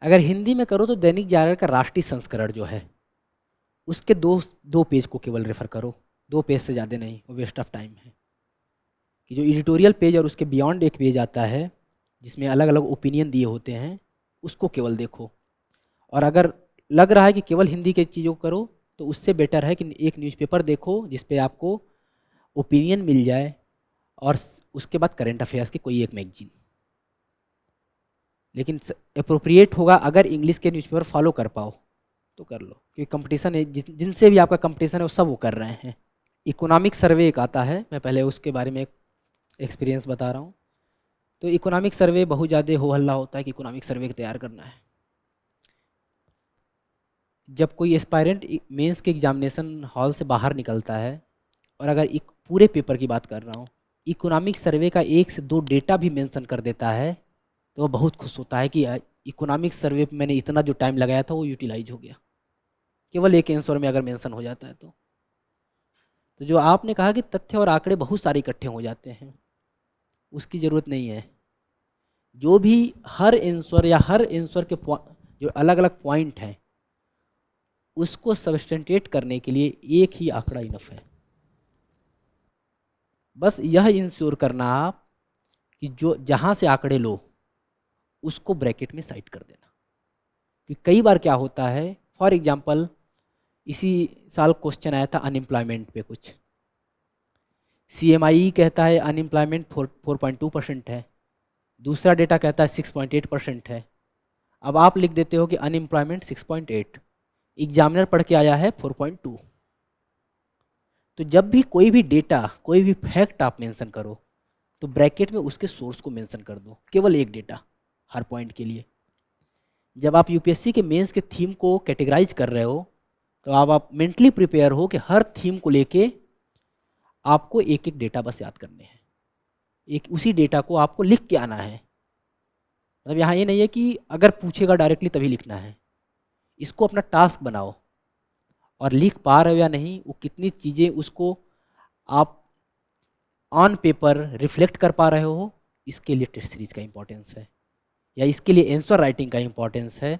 अगर हिंदी में करो तो दैनिक जागरण का राष्ट्रीय संस्करण जो है उसके दो पेज को केवल रेफर करो, 2 पेज से ज़्यादा नहीं, वो वेस्ट ऑफ टाइम है। कि जो एडिटोरियल पेज और उसके बियॉन्ड एक पेज आता है जिसमें अलग अलग ओपिनियन दिए होते हैं, उसको केवल देखो। और अगर लग रहा है कि केवल हिंदी के चीज़ों को करो तो उससे बेटर है कि एक न्यूज़पेपर देखो जिस पे आपको ओपिनियन मिल जाए, और उसके बाद करंट अफेयर्स की कोई एक मैगजीन। लेकिन अप्रोप्रिएट होगा अगर इंग्लिश के न्यूज़पेपर फॉलो कर पाओ तो कर लो, क्योंकि कंपटीशन है, जिनसे भी आपका कंपटीशन है वो सब वो कर रहे हैं। इकोनॉमिक सर्वे एक आता है, मैं पहले उसके बारे में एक्सपीरियंस बता रहा हूँ। तो इकोनॉमिक सर्वे बहुत ज़्यादा हो हल्ला होता है कि इकोनॉमिक सर्वे तैयार करना है। जब कोई एस्पायरेंट मेंस के एग्जामिनेशन हॉल से बाहर निकलता है, और अगर एक पूरे पेपर की बात कर रहा हूँ, इकोनॉमिक सर्वे का 1 से 2 डेटा भी मेंशन कर देता है, तो वो बहुत खुश होता है कि इकोनॉमिक सर्वे पे मैंने इतना जो टाइम लगाया था वो यूटिलाइज हो गया, केवल एक आंसर में अगर मेंशन हो जाता है तो जो आपने कहा कि तथ्य और आंकड़े बहुत सारे इकट्ठे हो जाते हैं, उसकी ज़रूरत नहीं है। जो भी हर आंसर या हर आंसर के जो अलग अलग पॉइंट हैं उसको सब्सटेंटिएट करने के लिए एक ही आंकड़ा इनफ है। बस यह इंश्योर करना आप कि जो जहाँ से आंकड़े लो उसको ब्रैकेट में साइड कर देना। क्योंकि कई बार क्या होता है, फॉर एग्जांपल इसी साल क्वेश्चन आया था अनएम्प्लॉयमेंट पे, कुछ CMI कहता है अनएम्प्लॉयमेंट 4.2% है, दूसरा डेटा कहता है 6.8% है। अब आप लिख देते हो कि अनएम्प्लॉयमेंट 6.8, एग्जामिनर पढ़ के आया है 4.2। तो जब भी कोई भी डेटा, कोई भी फैक्ट आप मेंशन करो तो ब्रैकेट में उसके सोर्स को मेंशन कर दो, केवल एक डेटा हर पॉइंट के लिए। जब आप यूपीएससी के मेंस के थीम को कैटेगराइज कर रहे हो तो आप मेंटली प्रिपेयर हो कि हर थीम को लेके आपको एक एक डेटा बस याद करने हैं, एक उसी डेटा को आपको लिख के आना है। मतलब यहाँ ये नहीं है कि अगर पूछेगा डायरेक्टली तभी लिखना है, इसको अपना टास्क बनाओ, और लिख पा रहे हो या नहीं, वो कितनी चीज़ें उसको आप ऑन पेपर रिफ्लेक्ट कर पा रहे हो, इसके लिए टेस्ट सीरीज का इंपॉर्टेंस है, या इसके लिए आंसर राइटिंग का इंपॉर्टेंस है।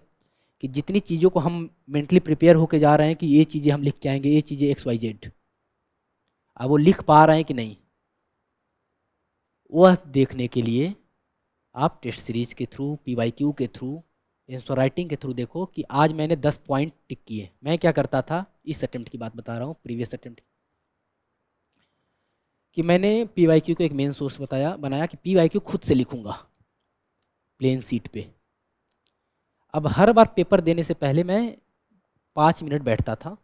कि जितनी चीज़ों को हम मेंटली प्रिपेयर होके जा रहे हैं कि ये चीज़ें हम लिख के आएंगे, ये चीज़ें XYZ, अब वो लिख पा रहे हैं कि नहीं, वह देखने के लिए आप टेस्ट सीरीज के थ्रू, PYQ के थ्रू आंसर राइटिंग के थ्रू देखो कि आज मैंने 10 पॉइंट टिक किए। मैं क्या करता था, इस अटेम्प्ट की बात बता रहा हूँ, प्रीवियस अटेम्प्ट, कि मैंने पीवाईक्यू को एक मेन सोर्स बनाया कि पीवाईक्यू खुद से लिखूंगा प्लेन सीट पे। अब हर बार पेपर देने से पहले मैं 5 मिनट बैठता था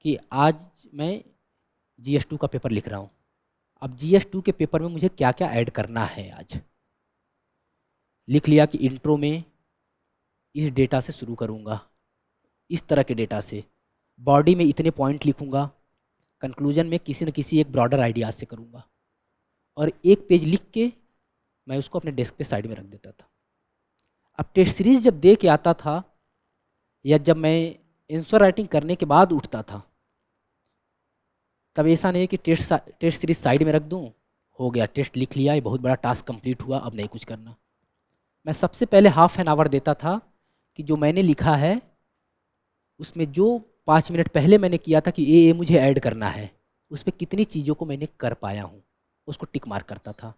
कि आज मैं GS2 का पेपर लिख रहा हूँ। अब GS2 के पेपर में मुझे क्या क्या ऐड करना है, आज लिख लिया कि इंट्रो में इस डेटा से शुरू करूँगा, इस तरह के डेटा से, बॉडी में इतने पॉइंट लिखूँगा, कंक्लूजन में किसी न किसी एक ब्रॉडर आइडियाज से करूँगा, और एक पेज लिख के मैं उसको अपने डेस्क पे साइड में रख देता था। अब टेस्ट सीरीज जब दे के आता था या जब मैं आंसर राइटिंग करने के बाद उठता था, तब ऐसा नहीं है कि टेस्ट सीरीज साइड में रख दूँ, हो गया टेस्ट लिख लिया, ये बहुत बड़ा टास्क कंप्लीट हुआ, अब नहीं कुछ करना। मैं सबसे पहले हाफ एन आवर देता था कि जो मैंने लिखा है उसमें जो 5 मिनट पहले मैंने किया था कि ये मुझे ऐड करना है, उस पर कितनी चीज़ों को मैंने कर पाया हूँ, उसको टिक मार्क करता था।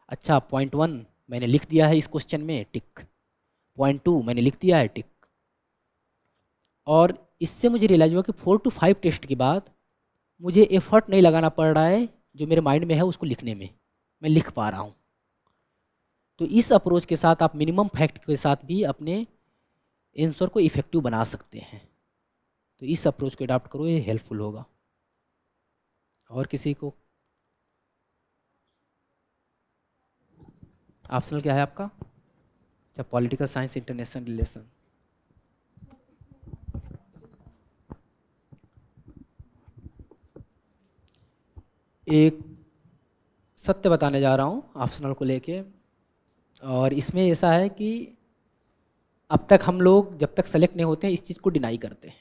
अच्छा, पॉइंट 1 मैंने लिख दिया है इस क्वेश्चन में, टिक। पॉइंट 2 मैंने लिख दिया है, टिक। और इससे मुझे रियलाइज हुआ कि 4 to 5 टेस्ट के बाद मुझे एफर्ट नहीं लगाना पड़ रहा है जो मेरे माइंड में है उसको लिखने में, मैं लिख पा रहा हूँ। तो इस अप्रोच के साथ आप मिनिमम फैक्ट के साथ भी अपने आंसर को इफ़ेक्टिव बना सकते हैं। तो इस अप्रोच को अडॉप्ट करो, ये हेल्पफुल होगा। और किसी को ऑप्शनल क्या है आपका? अच्छा, पॉलिटिकल साइंस, इंटरनेशनल रिलेशन। एक सत्य बताने जा रहा हूँ ऑप्शनल को लेके, और इसमें ऐसा है कि अब तक हम लोग जब तक सेलेक्ट नहीं होते हैं इस चीज़ को डिनाई करते हैं।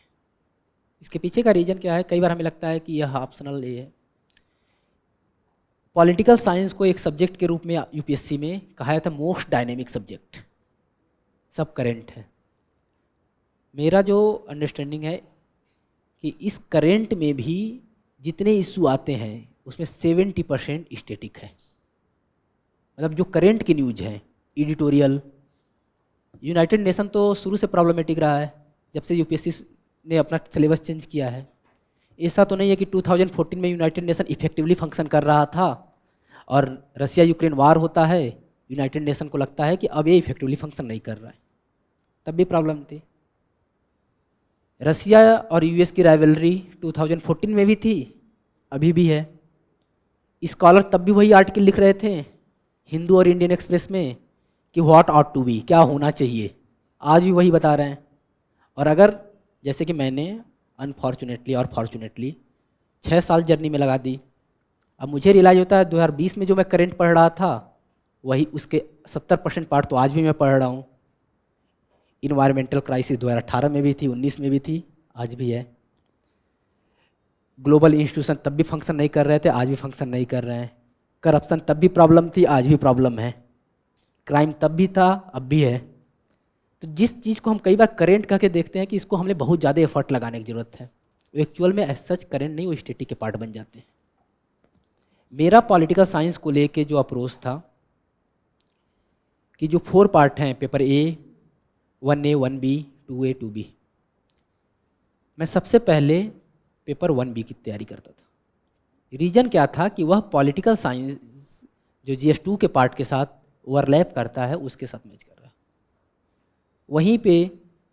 इसके पीछे का रीज़न क्या है? कई बार हमें लगता है कि यह ऑप्शनल ये है। पॉलिटिकल साइंस को एक सब्जेक्ट के रूप में यूपीएससी में कहा जाता है मोस्ट डायनेमिक सब्जेक्ट, सब करेंट है। मेरा जो अंडरस्टैंडिंग है कि इस करेंट में भी जितने इशू आते हैं उसमें 70% स्टैटिक है। मतलब जो करेंट की न्यूज़ है, एडिटोरियल, यूनाइटेड नेशन तो शुरू से प्रॉब्लमेटिक रहा है जब से यूपीएससी ने अपना सिलेबस चेंज किया है। ऐसा तो नहीं है कि 2014 में यूनाइटेड नेशन इफेक्टिवली फंक्शन कर रहा था और रसिया यूक्रेन वार होता है, यूनाइटेड नेशन को लगता है कि अब ये इफेक्टिवली फंक्शन नहीं कर रहा है, तब भी प्रॉब्लम थी। रसिया और यूएस की राइवलरी 2014 में भी थी, अभी भी है। स्कॉलर तब भी वही आर्टिकल लिख रहे थे हिंदू और इंडियन एक्सप्रेस में कि व्हाट ऑट टू बी, क्या होना चाहिए, आज भी वही बता रहे हैं। और अगर जैसे कि मैंने अनफॉर्चुनेटली और फॉर्चुनेटली 6 साल जर्नी में लगा दी, अब मुझे रियलाइज होता है 2020 में जो मैं करंट पढ़ रहा था वही उसके 70% पार्ट तो आज भी मैं पढ़ रहा हूँ। इन्वायरमेंटल क्राइसिस 2018 में भी थी, 19 में भी थी, आज भी है। ग्लोबल इंस्टीट्यूशन तब भी फंक्शन नहीं कर रहे थे, आज भी फंक्शन नहीं कर रहे हैं। करप्शन तब भी प्रॉब्लम थी, आज भी प्रॉब्लम है। क्राइम तब भी था, अब भी है। तो जिस चीज़ को हम कई बार करेंट कह के देखते हैं कि इसको हमने बहुत ज़्यादा एफर्ट लगाने की ज़रूरत है, वो एक्चुअल में एज सच करेंट नहीं, वो स्टैटिक के पार्ट बन जाते हैं। मेरा पॉलिटिकल साइंस को लेके जो अप्रोच था कि जो 4 पार्ट हैं paper A, 1A, 1B, 2A, 2B, मैं सबसे पहले पेपर 1B की तैयारी करता था। रीज़न क्या था कि वह पॉलिटिकल साइंस जो GS2 के पार्ट के साथ ओवरलैप करता है उसके साथ मैच कर रहा है। वहीं पे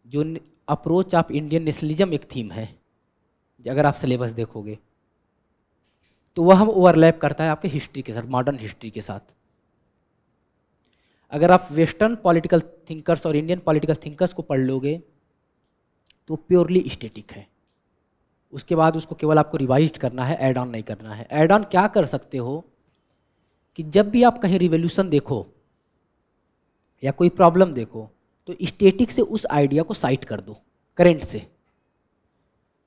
जो अप्रोच ऑफ इंडियन नेशनलिज्म एक थीम है, अगर आप सिलेबस देखोगे तो वह हम ओवरलैप करता है आपके हिस्ट्री के साथ, मॉडर्न हिस्ट्री के साथ। अगर आप वेस्टर्न पॉलिटिकल थिंकर्स और इंडियन पॉलिटिकल थिंकर्स को पढ़ लोगे तो प्योरली स्टैटिक है। उसके बाद उसको केवल आपको रिवाइज करना है, ऐड ऑन नहीं करना है। ऐड ऑन क्या कर सकते हो कि जब भी आप कहीं रिवोल्यूशन देखो या कोई प्रॉब्लम देखो तो स्टैटिक से उस आइडिया को साइट कर दो करेंट से।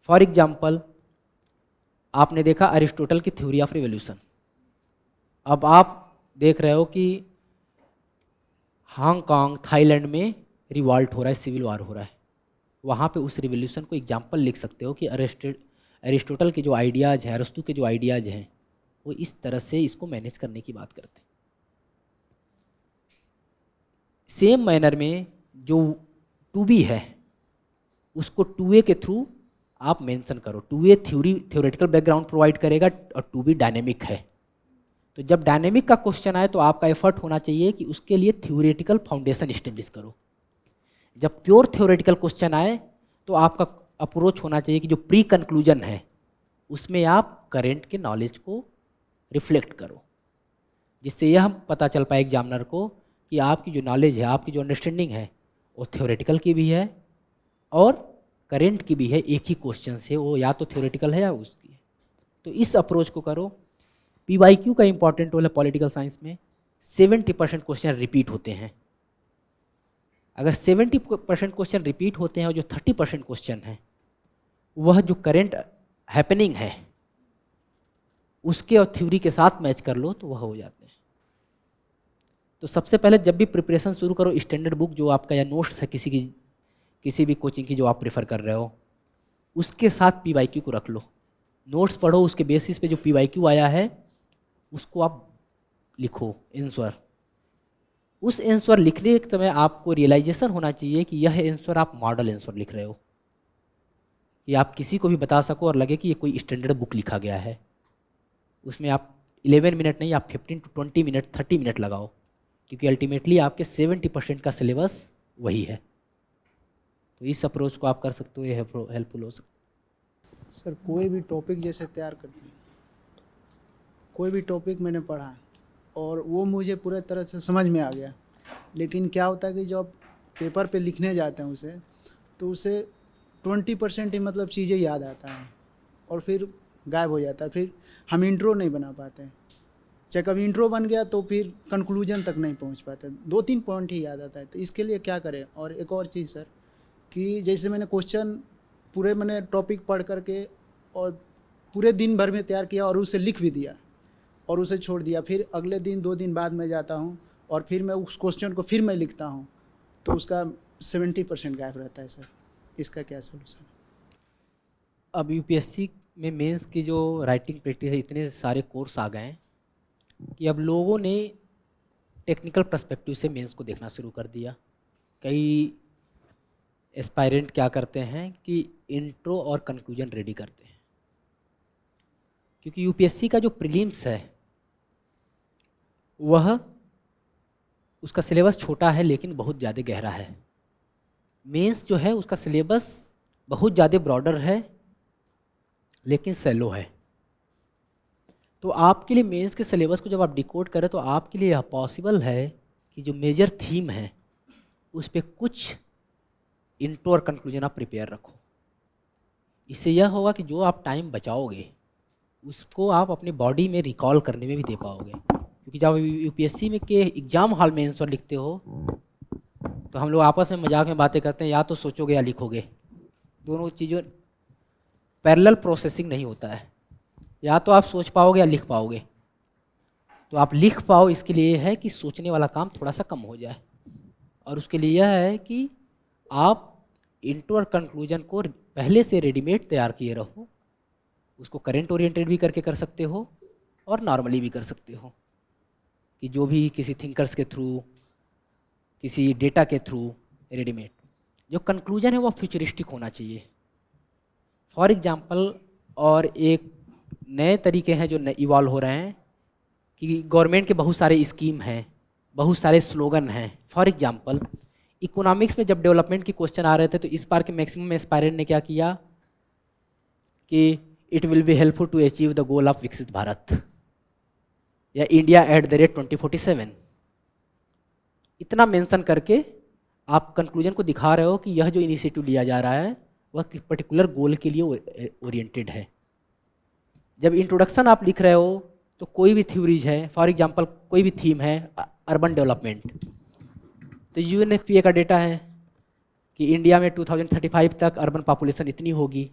फॉर एग्जाम्पल, आपने देखा अरिस्टोटल की थ्योरी ऑफ रिवोल्यूशन। अब आप देख रहे हो कि हांगकांग, थाईलैंड में रिवॉल्ट हो रहा है, सिविल वार हो रहा है, वहाँ पे उस रिवोल्यूशन को एग्जाम्पल लिख सकते हो कि अरिस्टोटल के जो आइडियाज़ हैं, अरस्तू के जो आइडियाज़ हैं, वो इस तरह से इसको मैनेज करने की बात करते हैं। सेम मैनर में जो टू बी है उसको टू ए के थ्रू आप मेंशन करो। To a theoretical background provide करेगा और टू बी डायनेमिक है। तो जब डायनेमिक का क्वेश्चन आए तो आपका एफर्ट होना चाहिए कि उसके लिए थ्योरेटिकल फाउंडेशन इस्टेब्लिश करो। जब प्योर थ्योरेटिकल क्वेश्चन आए तो आपका अप्रोच होना चाहिए कि जो प्री कंक्लूजन है उसमें आप करेंट के नॉलेज को रिफ्लेक्ट करो, जिससे यह पता चल पाए एग्जामिनर को कि आपकी जो नॉलेज है, आपकी जो अंडरस्टैंडिंग है वो थ्योरेटिकल की भी है और करेंट की भी है। एक ही क्वेश्चन से वो या तो थ्योरेटिकल है या उसकी है। तो इस अप्रोच को करो। पीवाईक्यू का इंपॉर्टेंट रोल है पॉलिटिकल साइंस में। 70% क्वेश्चन रिपीट होते हैं। अगर 70% क्वेश्चन रिपीट होते हैं और जो 30% क्वेश्चन है वह जो करेंट हैपनिंग है उसके और थ्योरी के साथ मैच कर लो तो वह हो जाते हैं। तो सबसे पहले जब भी प्रिपरेशन शुरू करो, स्टैंडर्ड बुक जो आपका या नोट्स है किसी भी कोचिंग की जो आप प्रेफर कर रहे हो उसके साथ पीवाईक्यू को रख लो। नोट्स पढ़ो, उसके बेसिस पे जो पीवाईक्यू आया है उसको आप लिखो आंसर। उस आंसर लिखने के समय आपको रियलाइजेशन होना चाहिए कि यह आंसर आप मॉडल आंसर लिख रहे हो, कि आप किसी को भी बता सको और लगे कि ये कोई स्टैंडर्ड बुक लिखा गया है। उसमें आप 11 मिनट नहीं, आप 15 to 20 मिनट 30 मिनट लगाओ, क्योंकि अल्टीमेटली आपके 70% का सिलेबस वही है। तो इस अप्रोच को आप कर सकते हो, ये हेल्पफुल हो सकता है। सर कोई भी टॉपिक जैसे तैयार करते हैं, कोई भी टॉपिक मैंने पढ़ा और वो मुझे पूरे तरह से समझ में आ गया, लेकिन क्या होता है कि जब पेपर पे लिखने जाते हैं उसे तो उसे 20% ही मतलब चीज़ें याद आता है और फिर गायब हो जाता है। फिर हम इंट्रो नहीं बना पाते हैं, चाहे कभी इंट्रो बन गया तो फिर कंक्लूजन तक नहीं पहुंच पाते, 2-3 पॉइंट ही याद आता है। तो इसके लिए क्या करें? और एक और चीज़ सर कि जैसे मैंने क्वेश्चन पूरे मैंने टॉपिक पढ़ करके और पूरे दिन भर में तैयार किया और उसे लिख भी दिया और उसे छोड़ दिया, फिर अगले दिन 2 दिन बाद मैं जाता हूँ और फिर मैं उस क्वेश्चन को फिर मैं लिखता हूँ तो उसका 70% गायब रहता है। सर इसका क्या सोल्यूशन? अब यूपीएससी में मेंस की जो राइटिंग प्रैक्टिस है, इतने सारे कोर्स आ गए हैं कि अब लोगों ने टेक्निकल पर्सपेक्टिव से मेंस को देखना शुरू कर दिया। कई एस्पायरेंट क्या करते हैं कि इंट्रो और कंक्लूजन रेडी करते हैं, क्योंकि यूपीएससी का जो प्रीलिम्स है वह उसका सिलेबस छोटा है लेकिन बहुत ज़्यादा गहरा है। मेंस जो है उसका सिलेबस बहुत ज़्यादा ब्रॉडर है लेकिन सेलो है। तो आपके लिए मेंस के सिलेबस को जब आप डिकोड करें तो आपके लिए यह पॉसिबल है कि जो मेजर थीम है उस पर कुछ इंट्रो और कंक्लूजन आप प्रिपेयर रखो। इससे यह होगा कि जो आप टाइम बचाओगे उसको आप अपनी बॉडी में रिकॉल करने में भी दे पाओगे। क्योंकि जब यूपीएससी में के एग्ज़ाम हॉल में आंसर लिखते हो तो हम लोग आपस में मजाक में बातें करते हैं, या तो सोचोगे या लिखोगे, दोनों चीज़ों पैरेलल प्रोसेसिंग नहीं होता है। या तो आप सोच पाओगे या लिख पाओगे। तो आप लिख पाओ, इसके लिए है कि सोचने वाला काम थोड़ा सा कम हो जाए, और उसके लिए यह है कि आप इंट्रो और कंक्लूजन को पहले से रेडीमेड तैयार किए रहो। उसको करेंट ओरिएंटेड भी करके कर सकते हो और नॉर्मली भी कर सकते हो, कि जो भी किसी थिंकर्स के थ्रू, किसी डेटा के थ्रू रेडीमेड। जो कंक्लूजन है वो फ्यूचरिस्टिक होना चाहिए। फॉर एग्जांपल, और एक नए तरीके हैं जो इवॉल्व हो रहे हैं कि गवर्नमेंट के बहुत सारे स्कीम हैं, बहुत सारे स्लोगन हैं। फॉर एग्जांपल, इकोनॉमिक्स में जब डेवलपमेंट के क्वेश्चन आ रहे थे तो इस बार के मैक्सिमम एस्पायरेंट ने क्या किया कि it will be helpful to achieve the goal of विकसित भारत या इंडिया एट द रेट 2047। इतना मेंशन करके आप कंक्लूजन को दिखा रहे हो कि यह जो इनिशिएटिव लिया जा रहा है वह किस पर्टिकुलर गोल के लिए ओरिएंटेड है। जब इंट्रोडक्शन आप लिख रहे हो तो कोई भी थ्योरीज है, फॉर एग्जांपल कोई भी थीम है अर्बन डेवलपमेंट, तो यूएनएफपीए का डेटा है कि इंडिया में 2035 तक अर्बन पॉपुलेशन इतनी होगी,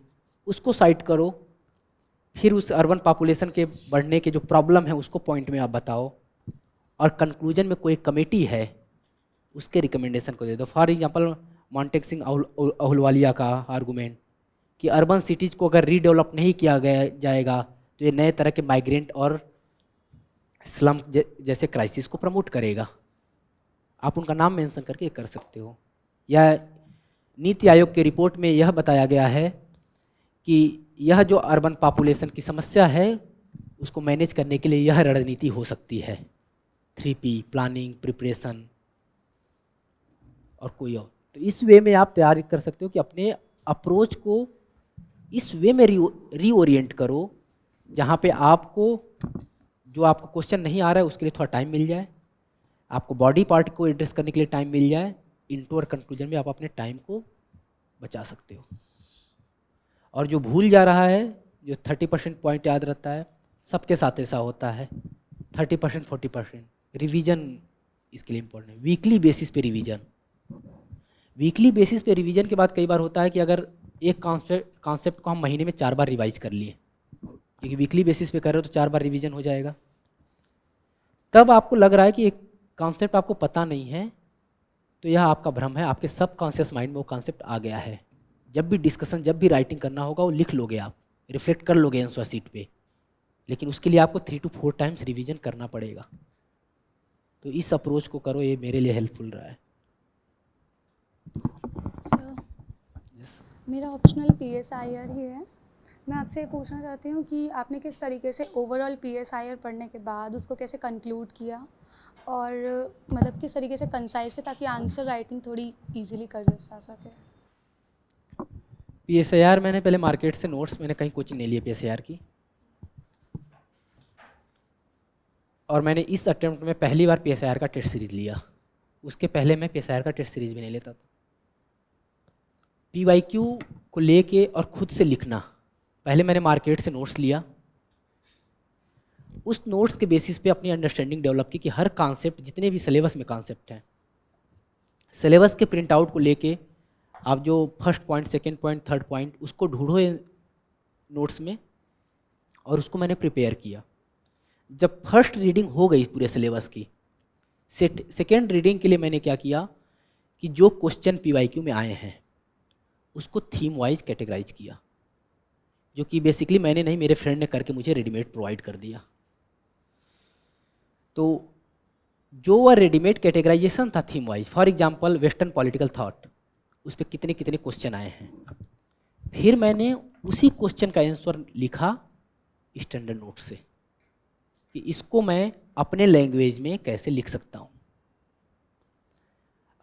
उसको साइट करो। फिर उस अर्बन पॉपुलेशन के बढ़ने के जो प्रॉब्लम है उसको पॉइंट में आप बताओ, और कंक्लूजन में कोई कमेटी है उसके रिकमेंडेशन को दे दो। फॉर एग्जांपल, मॉन्टेक सिंह अहुलवालिया का आर्गूमेंट कि अर्बन सिटीज़ को अगर रीडेवलप नहीं किया गया जाएगा तो ये नए तरह के माइग्रेंट और स्लम जैसे क्राइसिस को प्रमोट करेगा। आप उनका नाम मेंशन करके कर सकते हो। या नीति आयोग के रिपोर्ट में यह बताया गया है कि यह जो अर्बन पॉपुलेशन की समस्या है उसको मैनेज करने के लिए यह रणनीति हो सकती है, 3P प्लानिंग, प्रिपरेशन और कोई और। तो इस वे में आप तैयारी कर सकते हो कि अपने अप्रोच को इस वे में रीओरिएंट करो जहाँ पे आपको जो आपको क्वेश्चन नहीं आ रहा है उसके लिए थोड़ा टाइम मिल जाए, आपको बॉडी पार्ट को एड्रेस करने के लिए टाइम मिल जाए, इंटू और कंक्लूजन में आप अपने टाइम को बचा सकते हो। और जो भूल जा रहा है, जो 30% पॉइंट याद रहता है, सबके साथ ऐसा होता है, 30% 40% रिवीजन इसके लिए इम्पोर्टेंट है। वीकली बेसिस पे रिवीजन, वीकली बेसिस पे रिवीजन के बाद कई बार होता है कि अगर एक कॉन्सेप्ट को हम महीने में 4 बार रिवाइज कर लिए, क्योंकि वीकली बेसिस पे कर रहे हो तो 4 बार रिवीजन हो जाएगा, तब आपको लग रहा है कि एक कॉन्सेप्ट आपको पता नहीं है, तो यह आपका भ्रम है, आपके सब कॉन्शियस माइंड में वो कॉन्सेप्ट आ गया है। जब भी डिस्कशन, जब भी राइटिंग करना होगा वो लिख लोगे, आप रिफ्लेक्ट कर लोगे आंसर शीट पे, लेकिन उसके लिए आपको 3 to 4 टाइम्स रिवीजन करना पड़ेगा। तो इस अप्रोच को करो, ये मेरे लिए हेल्पफुल रहा है। मेरा ऑप्शनल PSIR ही है। मैं आपसे ये पूछना चाहती हूँ कि आपने किस तरीके से ओवरऑल PSIR पढ़ने के बाद उसको कैसे कंक्लूड किया, और मतलब किस तरीके से कंसाइज थे ताकि आंसर राइटिंग थोड़ी इजीली कर जा सके। PSIR मैंने पहले मार्केट से नोट्स, मैंने कहीं कोचिंग नहीं ली PSIR की, और मैंने इस अटेम्प्ट में पहली बार PSIR का टेस्ट सीरीज लिया। उसके पहले मैं PSIR का टेस्ट सीरीज भी नहीं लेता था। PYQ को लेके और खुद से लिखना, पहले मैंने मार्केट से नोट्स लिया, उस नोट्स के बेसिस पे अपनी अंडरस्टैंडिंग डेवलप की कि हर कॉन्सेप्ट, जितने भी सिलेबस में कॉन्सेप्ट हैं, सिलेबस के प्रिंट आउट को लेके आप जो first point, second point, third point उसको ढूंढो नोट्स में, और उसको मैंने प्रिपेयर किया। जब फर्स्ट रीडिंग हो गई पूरे सिलेबस की, सेकेंड रीडिंग के लिए मैंने क्या किया कि जो क्वेश्चन PYQ में आए हैं उसको थीम वाइज कैटेगराइज किया, जो कि बेसिकली मैंने नहीं, मेरे फ्रेंड ने करके मुझे रेडीमेड प्रोवाइड कर दिया। तो जो वह रेडीमेड कैटेगराइजेशन था theme wise, for example western political thought, उस पर कितने कितने क्वेश्चन आए हैं, फिर मैंने उसी क्वेश्चन का आंसर लिखा स्टैंडर्ड नोट से कि इसको मैं अपने लैंग्वेज में कैसे लिख सकता हूँ।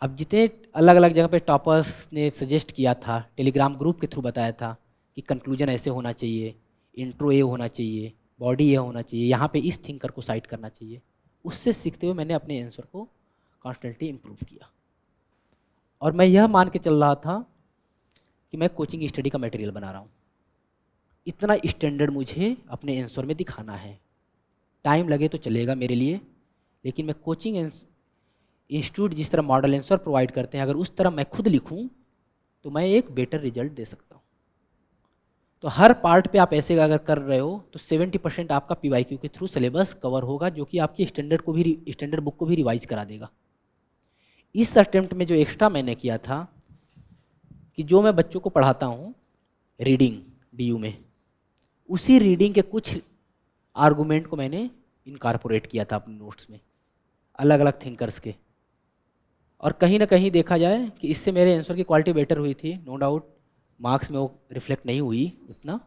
अब जितने अलग अलग जगह पे टॉपर्स ने सजेस्ट किया था, टेलीग्राम ग्रुप के थ्रू बताया था कि कंक्लूजन ऐसे होना चाहिए, इंट्रो ये होना चाहिए, बॉडी ये होना चाहिए, यहाँ पे इस थिंकर को साइट करना चाहिए, उससे सीखते हुए मैंने अपने आंसर को कॉन्स्टेंटली इम्प्रूव किया। और मैं यह मान के चल रहा था कि मैं कोचिंग स्टडी का मटेरियल बना रहा हूँ, इतना स्टैंडर्ड मुझे अपने आंसर में दिखाना है, टाइम लगे तो चलेगा मेरे लिए, लेकिन मैं कोचिंग इंस्टीट्यूट जिस तरह मॉडल आंसर प्रोवाइड करते हैं, अगर उस तरह मैं खुद लिखूं तो मैं एक बेटर रिजल्ट दे सकता हूं। तो हर पार्ट पे आप ऐसे अगर कर रहे हो तो 70% आपका PYQ के थ्रू सिलेबस कवर होगा, जो कि आपकी स्टैंडर्ड बुक को भी रिवाइज करा देगा। इस अटेम्प्ट में जो एक्स्ट्रा मैंने किया था कि जो मैं बच्चों को पढ़ाता हूँ रीडिंग DU में, उसी रीडिंग के कुछ आर्गूमेंट को मैंने इनकॉर्पोरेट किया था अपने नोट्स में, अलग अलग थिंकर्स के। और कहीं ना कहीं देखा जाए कि इससे मेरे आंसर की क्वालिटी बेटर हुई थी, नो डाउट मार्क्स में वो रिफ्लेक्ट नहीं हुई उतना,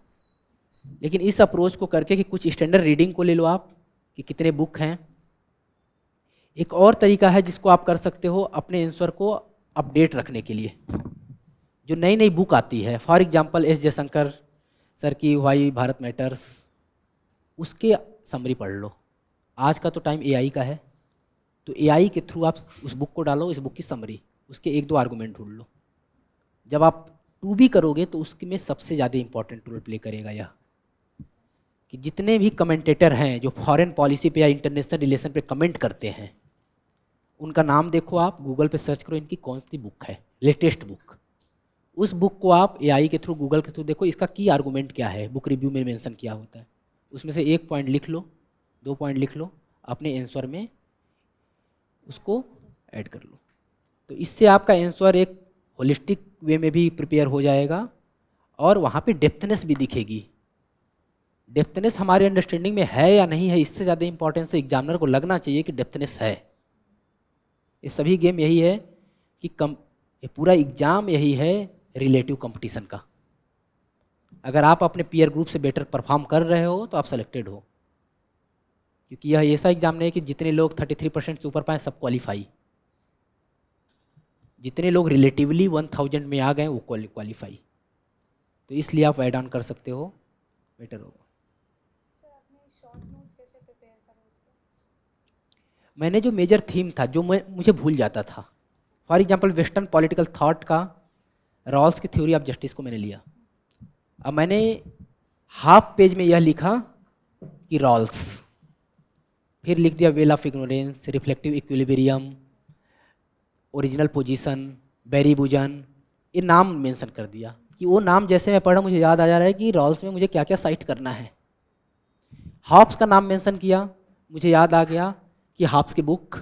लेकिन इस अप्रोच को करके कि कुछ स्टैंडर्ड रीडिंग को ले लो आप कि कितने बुक हैं। एक और तरीका है जिसको आप कर सकते हो अपने आंसर को अपडेट रखने के लिए, जो नई नई बुक आती है, for example S Jaishankar sir की व्हाई भारत मैटर्स, उसके समरी पढ़ लो। आज का तो टाइम AI का है, तो AI के थ्रू आप उस बुक को डालो, इस बुक की समरी, उसके 1-2 आर्गूमेंट ढूंढ लो। जब आप 2B करोगे तो उसमें सबसे ज़्यादा इंपॉर्टेंट रोल प्ले करेगा यह कि जितने भी कमेंटेटर हैं जो फॉरेन पॉलिसी पे या इंटरनेशनल रिलेशन पे कमेंट करते हैं, उनका नाम देखो, आप गूगल पे सर्च करो इनकी कौन सी बुक है लेटेस्ट बुक, उस बुक को आप AI के थ्रू, गूगल के थ्रू देखो इसका की आर्गूमेंट क्या है, बुक रिव्यू में मेंशन किया होता है, उसमें से 1 पॉइंट लिख लो, 2 पॉइंट लिख लो, अपने आंसर में उसको ऐड कर लो। तो इससे आपका आंसर एक होलिस्टिक वे में भी प्रिपेयर हो जाएगा और वहाँ पे डेप्थनेस भी दिखेगी। डेप्थनेस हमारे अंडरस्टैंडिंग में है या नहीं है, इससे ज़्यादा इंपॉर्टेंस एग्जामिनर को लगना चाहिए कि डेप्थनेस है। ये सभी गेम यही है कि ये पूरा एग्ज़ाम यही है रिलेटिव कंपटीशन का। अगर आप अपने पीयर ग्रुप से बेटर परफॉर्म कर रहे हो तो आप सेलेक्टेड हो, क्योंकि यह ऐसा एग्ज़ाम नहीं है कि जितने लोग 33% से ऊपर पाए सब क्वालिफाई। जितने लोग रिलेटिवली 1000 में आ गए वो क्वालिफाई। तो इसलिए आप ऐड ऑन कर सकते हो, बेटर होगा। सर आपने शॉर्ट नोट्स कैसे प्रिपेयर करे उसके? मैंने जो मेजर थीम था जो मुझे भूल जाता था, for example western political thought का रॉल्स की थ्योरी ऑफ जस्टिस को मैंने लिया। अब मैंने हाफ पेज में यह लिखा कि रॉल्स, फिर लिख दिया veil of ignorance, reflective equilibrium, original position, Barry Buzan, ये नाम मेंशन कर दिया कि वो नाम जैसे मैं पढ़ा मुझे याद आ जा रहा है कि रॉल्स में मुझे क्या क्या साइट करना है। हॉब्स का नाम मेंशन किया, मुझे याद आ गया कि हॉब्स की बुक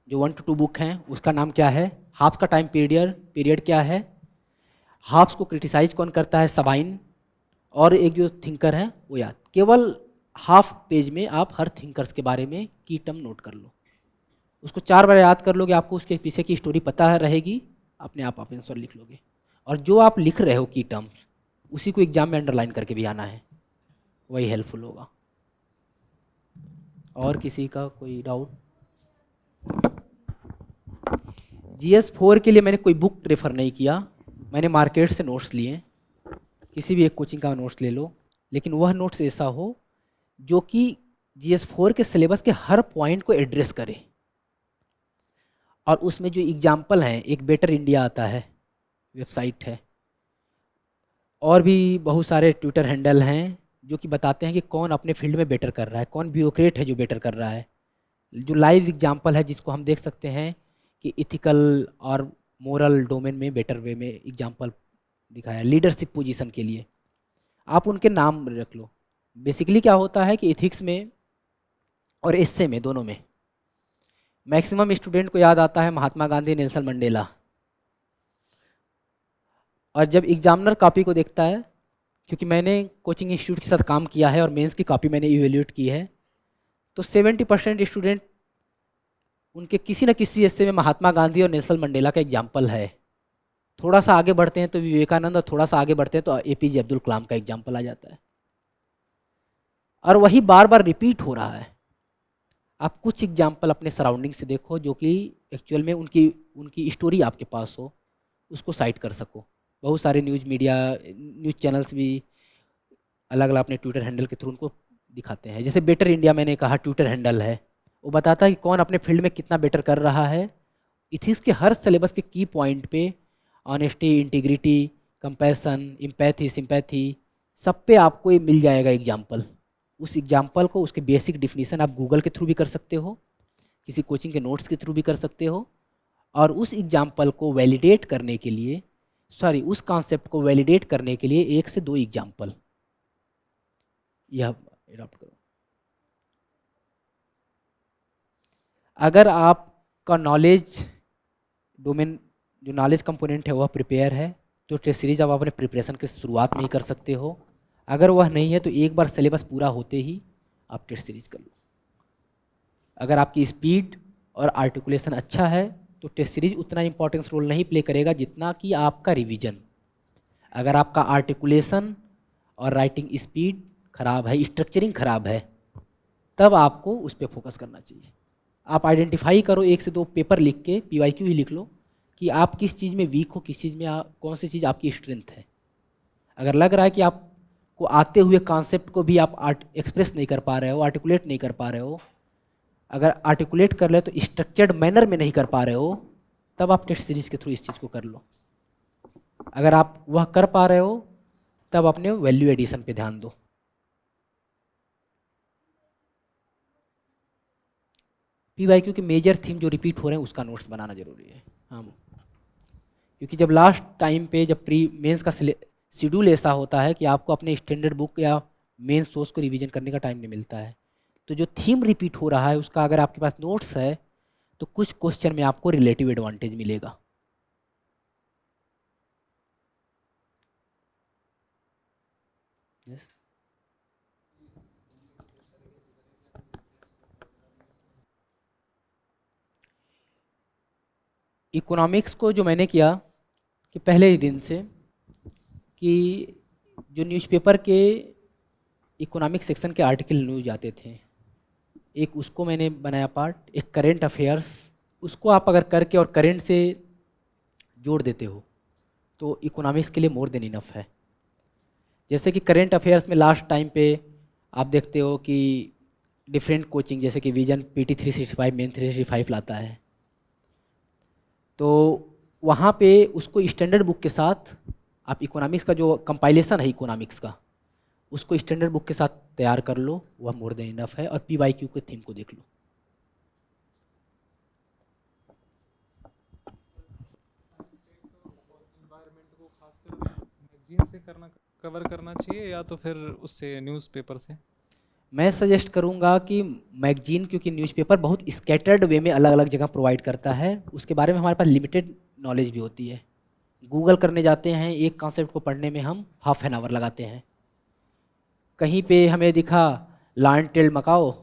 जो 1 to 2 बुक हैं उसका नाम क्या है, हॉब्स का टाइम पीरियड क्या है, हॉब्स को क्रिटिसाइज कौन करता है, सबाइन, और एक जो थिंकर है वो याद। केवल हाफ पेज में आप हर थिंकर्स के बारे में की टर्म नोट कर लो, उसको 4 बार याद कर लोगे, आपको उसके पीछे की स्टोरी पता रहेगी, अपने आप आंसर लिख लोगे। और जो आप लिख रहे हो की टर्म्स उसी को एग्जाम में अंडरलाइन करके भी आना है, वही हेल्पफुल होगा। और किसी का कोई डाउट? GS4 के लिए मैंने कोई बुक रेफर नहीं किया, मैंने मार्केट से नोट्स लिए, किसी भी एक कोचिंग का नोट्स ले लो, लेकिन वह नोट्स ऐसा हो जो कि GS4 के सिलेबस के हर पॉइंट को एड्रेस करे। और उसमें जो एग्जाम्पल हैं, एक बेटर इंडिया आता है, वेबसाइट है, और भी बहुत सारे ट्विटर हैंडल हैं जो कि बताते हैं कि कौन अपने फील्ड में बेटर कर रहा है, कौन ब्यूरोक्रेट है जो बेटर कर रहा है। जो लाइव एग्जाम्पल है जिसको हम देख सकते हैं कि इथिकल और मोरल डोमेन में बेटर वे में एग्जाम्पल दिखाया, लीडरशिप पोजीशन के लिए आप उनके नाम रख लो। बेसिकली क्या होता है कि एथिक्स में और एस्से में, दोनों में मैक्सिमम स्टूडेंट को याद आता है महात्मा गांधी, नेल्सन मंडेला, और जब एग्जामिनर कॉपी को देखता है, क्योंकि मैंने कोचिंग इंस्टीट्यूट के साथ काम किया है और मेंस की कॉपी मैंने इवेल्यूएट की है, तो 70% स्टूडेंट उनके किसी न किसी एस्से में महात्मा गांधी और नेल्सन मंडेला का एग्जाम्पल है। थोड़ा सा आगे बढ़ते हैं तो विवेकानंद, और थोड़ा सा आगे बढ़ते हैं तो APJ अब्दुल कलाम का एग्जाम्पल आ जाता है। और वही बार बार रिपीट हो रहा है। आप कुछ एग्जाम्पल अपने सराउंडिंग से देखो जो कि एक्चुअल में उनकी स्टोरी आपके पास हो, उसको साइट कर सको। बहुत सारे न्यूज़ चैनल्स भी अलग अलग अपने ट्विटर हैंडल के थ्रू उनको दिखाते हैं। जैसे बेटर इंडिया मैंने कहा ट्विटर हैंडल है, वो बताता है कि कौन अपने फील्ड में कितना बेटर कर रहा है। इथिक्स के हर सिलेबस के की पॉइंट पे honesty, integrity, compassion, empathy, sympathy, सब पे आपको ये मिल जाएगा एग्जाम्पल। उस एग्जाम्पल को, उसके बेसिक डिफिनीशन आप गूगल के थ्रू भी कर सकते हो, किसी कोचिंग के नोट्स के थ्रू भी कर सकते हो, और उस एग्जाम्पल को वैलिडेट करने के लिए, उस कॉन्सेप्ट को वैलिडेट करने के लिए 1 से 2 एग्जाम्पल यह अडॉप्ट करो। अगर आपका नॉलेज डोमेन, जो नॉलेज कंपोनेंट है वह प्रिपेयर है, तो टेस्ट सीरीज आप अपने प्रिपरेशन के शुरुआत में ही कर सकते हो। अगर वह नहीं है तो एक बार सिलेबस पूरा होते ही आप टेस्ट सीरीज कर लो। अगर आपकी स्पीड और आर्टिकुलेशन अच्छा है तो टेस्ट सीरीज उतना इंपॉर्टेंस रोल नहीं प्ले करेगा जितना कि आपका रिवीजन। अगर आपका आर्टिकुलेशन और राइटिंग स्पीड खराब है, स्ट्रक्चरिंग खराब है, तब आपको उस पर फोकस करना चाहिए। आप आइडेंटिफाई करो, 1 से 2 पेपर लिख के PYQ ही लिख लो कि आप किस चीज़ में वीक हो, किस चीज़ में कौन सी चीज़ आपकी स्ट्रेंथ है। अगर लग रहा है कि आपको आते हुए कॉन्सेप्ट को भी आप एक्सप्रेस नहीं कर पा रहे हो, आर्टिकुलेट नहीं कर पा रहे हो, अगर आर्टिकुलेट कर ले तो स्ट्रक्चर्ड मैनर में नहीं कर पा रहे हो, तब आप टेस्ट सीरीज के थ्रू इस चीज़ को कर लो। अगर आप वह कर पा रहे हो तब अपने वैल्यू एडिशन पे ध्यान दो। PYQ के मेजर थीम जो रिपीट हो रहे हैं उसका नोट्स बनाना जरूरी है। हाँ, क्योंकि जब लास्ट टाइम पे जब प्री मेंस का शेड्यूल ऐसा होता है कि आपको अपने स्टैंडर्ड बुक या मेन सोर्स को रिवीजन करने का टाइम नहीं मिलता है, तो जो थीम रिपीट हो रहा है उसका अगर आपके पास नोट्स है तो कुछ क्वेश्चन में आपको रिलेटिव एडवांटेज मिलेगा। इकोनॉमिक्स को जो मैंने किया कि पहले ही दिन से कि जो न्यूज़पेपर के इकोनॉमिक सेक्शन के आर्टिकल न्यूज आते थे, एक उसको मैंने बनाया पार्ट, एक करेंट अफेयर्स, उसको आप अगर करके और करेंट से जोड़ देते हो तो इकोनॉमिक्स के लिए मोर देन इनफ है। जैसे कि करेंट अफेयर्स में लास्ट टाइम पे आप देखते हो कि डिफरेंट कोचिंग जैसे कि विजन PT 365 मेन 365 लाता है, तो वहाँ पे उसको स्टैंडर्ड बुक के साथ आप इकोनॉमिक्स का जो कंपाइलेशन है इकोनॉमिक्स का, उसको स्टैंडर्ड बुक के साथ तैयार कर लो, वह मोर देन इनफ है। और PYQ के थीम को देख लो। मैगजीन से करना कवर करना चाहिए या तो फिर उससे न्यूज़पेपर से? मैं सजेस्ट करूंगा कि मैगजीन, क्योंकि न्यूज़पेपर बहुत स्कैटर्ड वे में अलग अलग जगह प्रोवाइड करता है, उसके बारे में हमारे पास लिमिटेड नॉलेज भी होती है। गूगल करने जाते हैं, एक कॉन्सेप्ट को पढ़ने में हम हाफ एन आवर लगाते हैं। कहीं पे हमें दिखा लायन टेल मकाओ,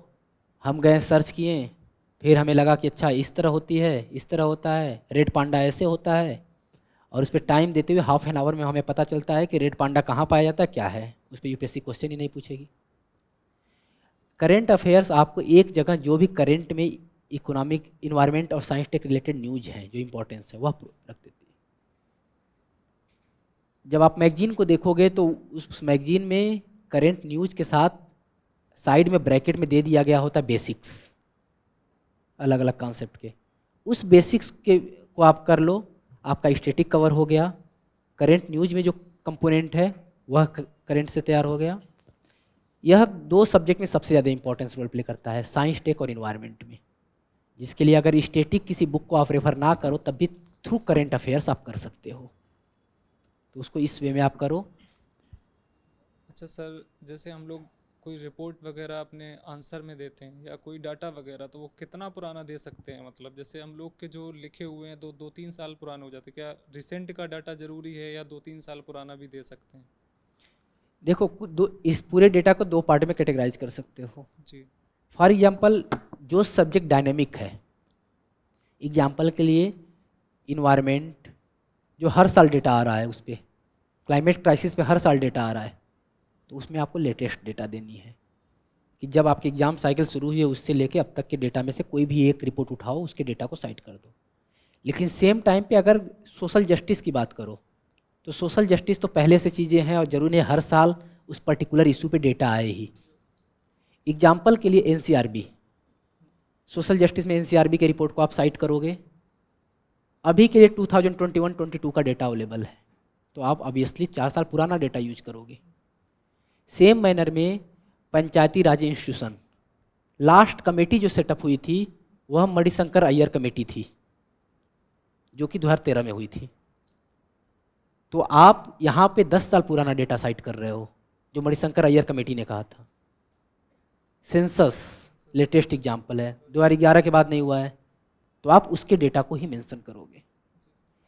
हम गए सर्च किए, फिर हमें लगा कि अच्छा इस तरह होती है, इस तरह होता है, रेड पांडा ऐसे होता है, और उस पर टाइम देते हुए हाफ एन आवर में हमें पता चलता है कि रेड पांडा कहाँ पाया जाता है, क्या है। उस पर UPSC क्वेश्चन ही नहीं पूछेगी। करेंट अफेयर्स आपको एक जगह जो भी करेंट में इकोनॉमिक, इन्वायरमेंट और साइंस टेक रिलेटेड न्यूज हैं जो इंपॉर्टेंस है, वह रख देती है। जब आप मैगजीन को देखोगे तो उस मैगजीन में करेंट न्यूज के साथ साइड में ब्रैकेट में दे दिया गया होता है बेसिक्स, अलग अलग कॉन्सेप्ट के। उस बेसिक्स के को आप कर लो, आपका स्टैटिक कवर हो गया। करेंट न्यूज में जो कंपोनेंट है वह करेंट से तैयार हो गया। यह 2 सब्जेक्ट में सबसे ज़्यादा इंपॉर्टेंस रोल प्ले करता है, साइंस टेक और इन्वायरमेंट में, जिसके लिए अगर स्टैटिक किसी बुक को आप रेफर ना करो तब भी थ्रू करेंट अफेयर्स आप कर सकते हो। तो उसको इस वे में आप करो। अच्छा सर, जैसे हम लोग कोई रिपोर्ट वगैरह अपने आंसर में देते हैं या कोई डाटा वगैरह, तो वो कितना पुराना दे सकते हैं? मतलब जैसे हम लोग के जो लिखे हुए हैं 2-3 साल पुराने हो जाते हैं, क्या रिसेंट का डाटा ज़रूरी है या 2-3 साल पुराना भी दे सकते हैं? देखो, इस पूरे डेटा को 2 पार्ट में कैटेगराइज कर सकते हो। जी। फॉर एग्जांपल, जो सब्जेक्ट डायनेमिक है, एग्जांपल के लिए इन्वायरमेंट, जो हर साल डेटा आ रहा है, उस पर क्लाइमेट क्राइसिस पे हर साल डेटा आ रहा है, तो उसमें आपको लेटेस्ट डेटा देनी है कि जब आपकी एग्जाम साइकिल शुरू हुई है उससे लेके अब तक के डेटा में से कोई भी एक रिपोर्ट उठाओ, उसके डेटा को साइट कर दो। लेकिन सेम टाइम पे अगर सोशल जस्टिस की बात करो तो सोशल जस्टिस तो पहले से चीज़ें हैं और जरूरी है हर साल उस पर्टिकुलर इशू पे डेटा आए ही। एग्जाम्पल के लिए NCRB, सोशल जस्टिस में NCRB के रिपोर्ट को आप साइट करोगे, अभी के लिए 2021-22 का डेटा अवेलेबल है, तो आप ऑब्वियसली 4 साल पुराना डेटा यूज करोगे। सेम मैनर में पंचायती राज इंस्टीट्यूशन, लास्ट कमेटी जो सेटअप हुई थी वह मणिशंकर अय्यर कमेटी थी, जो कि 2013 में हुई थी। तो आप यहाँ पे 10 साल पुराना डेटा साइट कर रहे हो, जो मणिशंकर अय्यर कमेटी ने कहा था। सेंसस लेटेस्ट एग्जाम्पल है, 2011 के बाद नहीं हुआ है, तो आप उसके डेटा को ही मेंशन करोगे।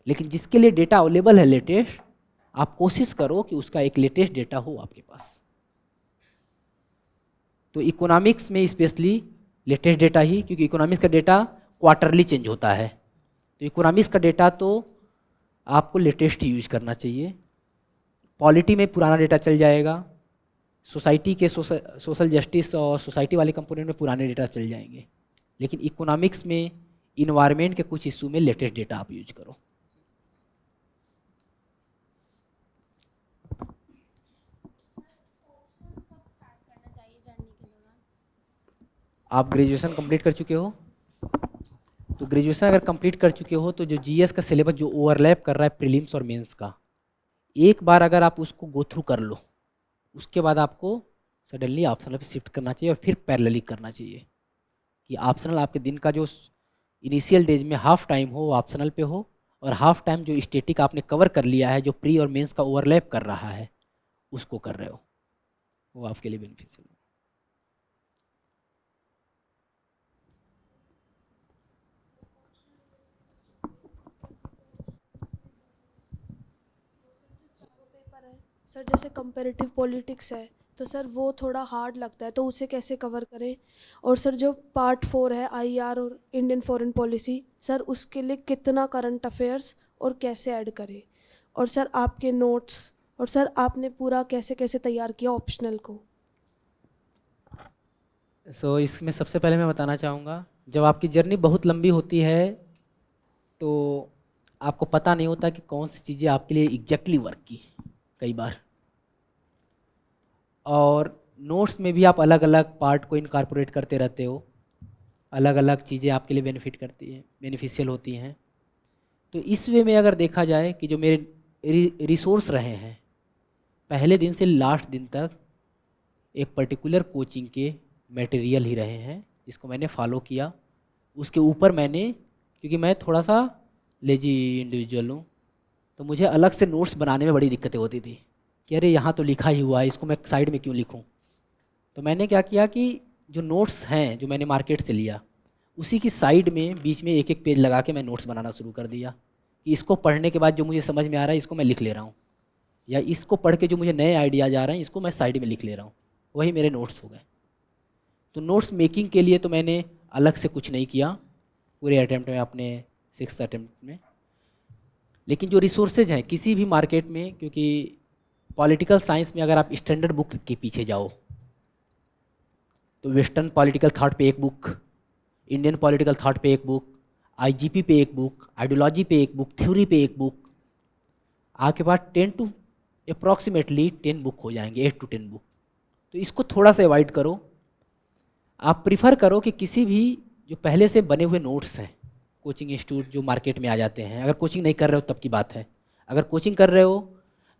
लेकिन जिसके लिए डेटा अवेलेबल है लेटेस्ट, आप कोशिश करो कि उसका एक लेटेस्ट डेटा हो आपके पास। तो इकोनॉमिक्स में स्पेशली लेटेस्ट डेटा ही, क्योंकि इकोनॉमिक्स का डेटा क्वार्टरली चेंज होता है, तो इकोनॉमिक्स का डेटा तो आपको लेटेस्ट ही यूज करना चाहिए। पॉलिटी में पुराना डेटा चल जाएगा, सोसाइटी के सोशल जस्टिस और सोसाइटी वाले कंपोनेंट में पुराने डेटा चल जाएंगे, लेकिन इकोनॉमिक्स में इन्वायरमेंट के कुछ इशू में लेटेस्ट डेटा आप यूज करो। आप ग्रेजुएशन कंप्लीट कर चुके हो, तो ग्रेजुएशन अगर कंप्लीट कर चुके हो तो जो GS का सिलेबस जो ओवरलैप कर रहा है प्रीलिम्स और मेंस का, एक बार अगर आप उसको गो थ्रू कर लो, उसके बाद आपको सडनली ऑप्शनल पे शिफ्ट करना चाहिए और फिर पैरेलली करना चाहिए कि ऑप्शनल आपके दिन का जो इनिशियल डेज में हाफ टाइम हो वो ऑप्शनल पे हो, और हाफ टाइम जो स्टैटिक आपने कवर कर लिया है, जो प्री और मेंस का ओवरलैप कर रहा है, उसको कर रहे हो, वो आपके लिए बेनिफिशियल है। सर जैसे कंपैरेटिव पॉलिटिक्स है तो सर वो थोड़ा हार्ड लगता है, तो उसे कैसे कवर करें? और सर जो पार्ट 4 है IR और इंडियन फॉरेन पॉलिसी, सर उसके लिए कितना करंट अफेयर्स और कैसे ऐड करें? और सर आपके नोट्स, और सर आपने पूरा कैसे कैसे तैयार किया ऑप्शनल को? इसमें सबसे पहले मैं बताना चाहूँगा, जब आपकी जर्नी बहुत लंबी होती है तो आपको पता नहीं होता कि कौन सी चीज़ें आपके लिए एग्जैक्टली वर्क की कई बार। और नोट्स में भी आप अलग अलग पार्ट को इनकॉर्पोरेट करते रहते हो, अलग अलग चीज़ें आपके लिए बेनिफिट करती हैं, बेनिफिशियल होती हैं। तो इस वे में अगर देखा जाए कि जो मेरे रिसोर्स रहे हैं पहले दिन से लास्ट दिन तक, एक पर्टिकुलर कोचिंग के मटेरियल ही रहे हैं जिसको मैंने फॉलो किया। उसके ऊपर मैंने, क्योंकि मैं थोड़ा सा लेजी इंडिविजुअल हूँ, तो मुझे अलग से नोट्स बनाने में बड़ी दिक्कतें होती थी कि अरे यहाँ तो लिखा ही हुआ है, इसको मैं साइड में क्यों लिखूँ। तो मैंने क्या किया कि जो नोट्स हैं जो मैंने मार्केट से लिया, उसी की साइड में बीच में एक एक पेज लगा के मैं नोट्स बनाना शुरू कर दिया कि इसको पढ़ने के बाद जो मुझे समझ में आ रहा है इसको मैं लिख ले रहा हूँ, या इसको पढ़ के जो मुझे नए आइडियाज़ आ रहे हैं इसको मैं साइड में लिख ले रहा हूँ, वही मेरे नोट्स हो गए। तो नोट्स मेकिंग के लिए तो मैंने अलग से कुछ नहीं किया पूरे अटैम्प्ट में, अपने 6th अटैम्प्ट में। लेकिन जो रिसोर्सेज हैं किसी भी मार्केट में, क्योंकि पॉलिटिकल साइंस में अगर आप स्टैंडर्ड बुक के पीछे जाओ तो वेस्टर्न पॉलिटिकल थाट पे एक बुक, इंडियन पॉलिटिकल थाट पे एक बुक, आईजीपी पे एक बुक, आइडियोलॉजी पे एक बुक, थ्योरी पे एक बुक, आपके पास 10 to अप्रॉक्सीमेटली 10 बुक हो जाएंगे, 8 to 10 बुक। तो इसको थोड़ा सा अवॉइड करो। आप प्रिफ़र करो कि किसी भी जो पहले से बने हुए नोट्स हैं, कोचिंग इंस्टीट्यूट जो मार्केट में आ जाते हैं, अगर कोचिंग नहीं कर रहे हो तब की बात है, अगर कोचिंग कर रहे हो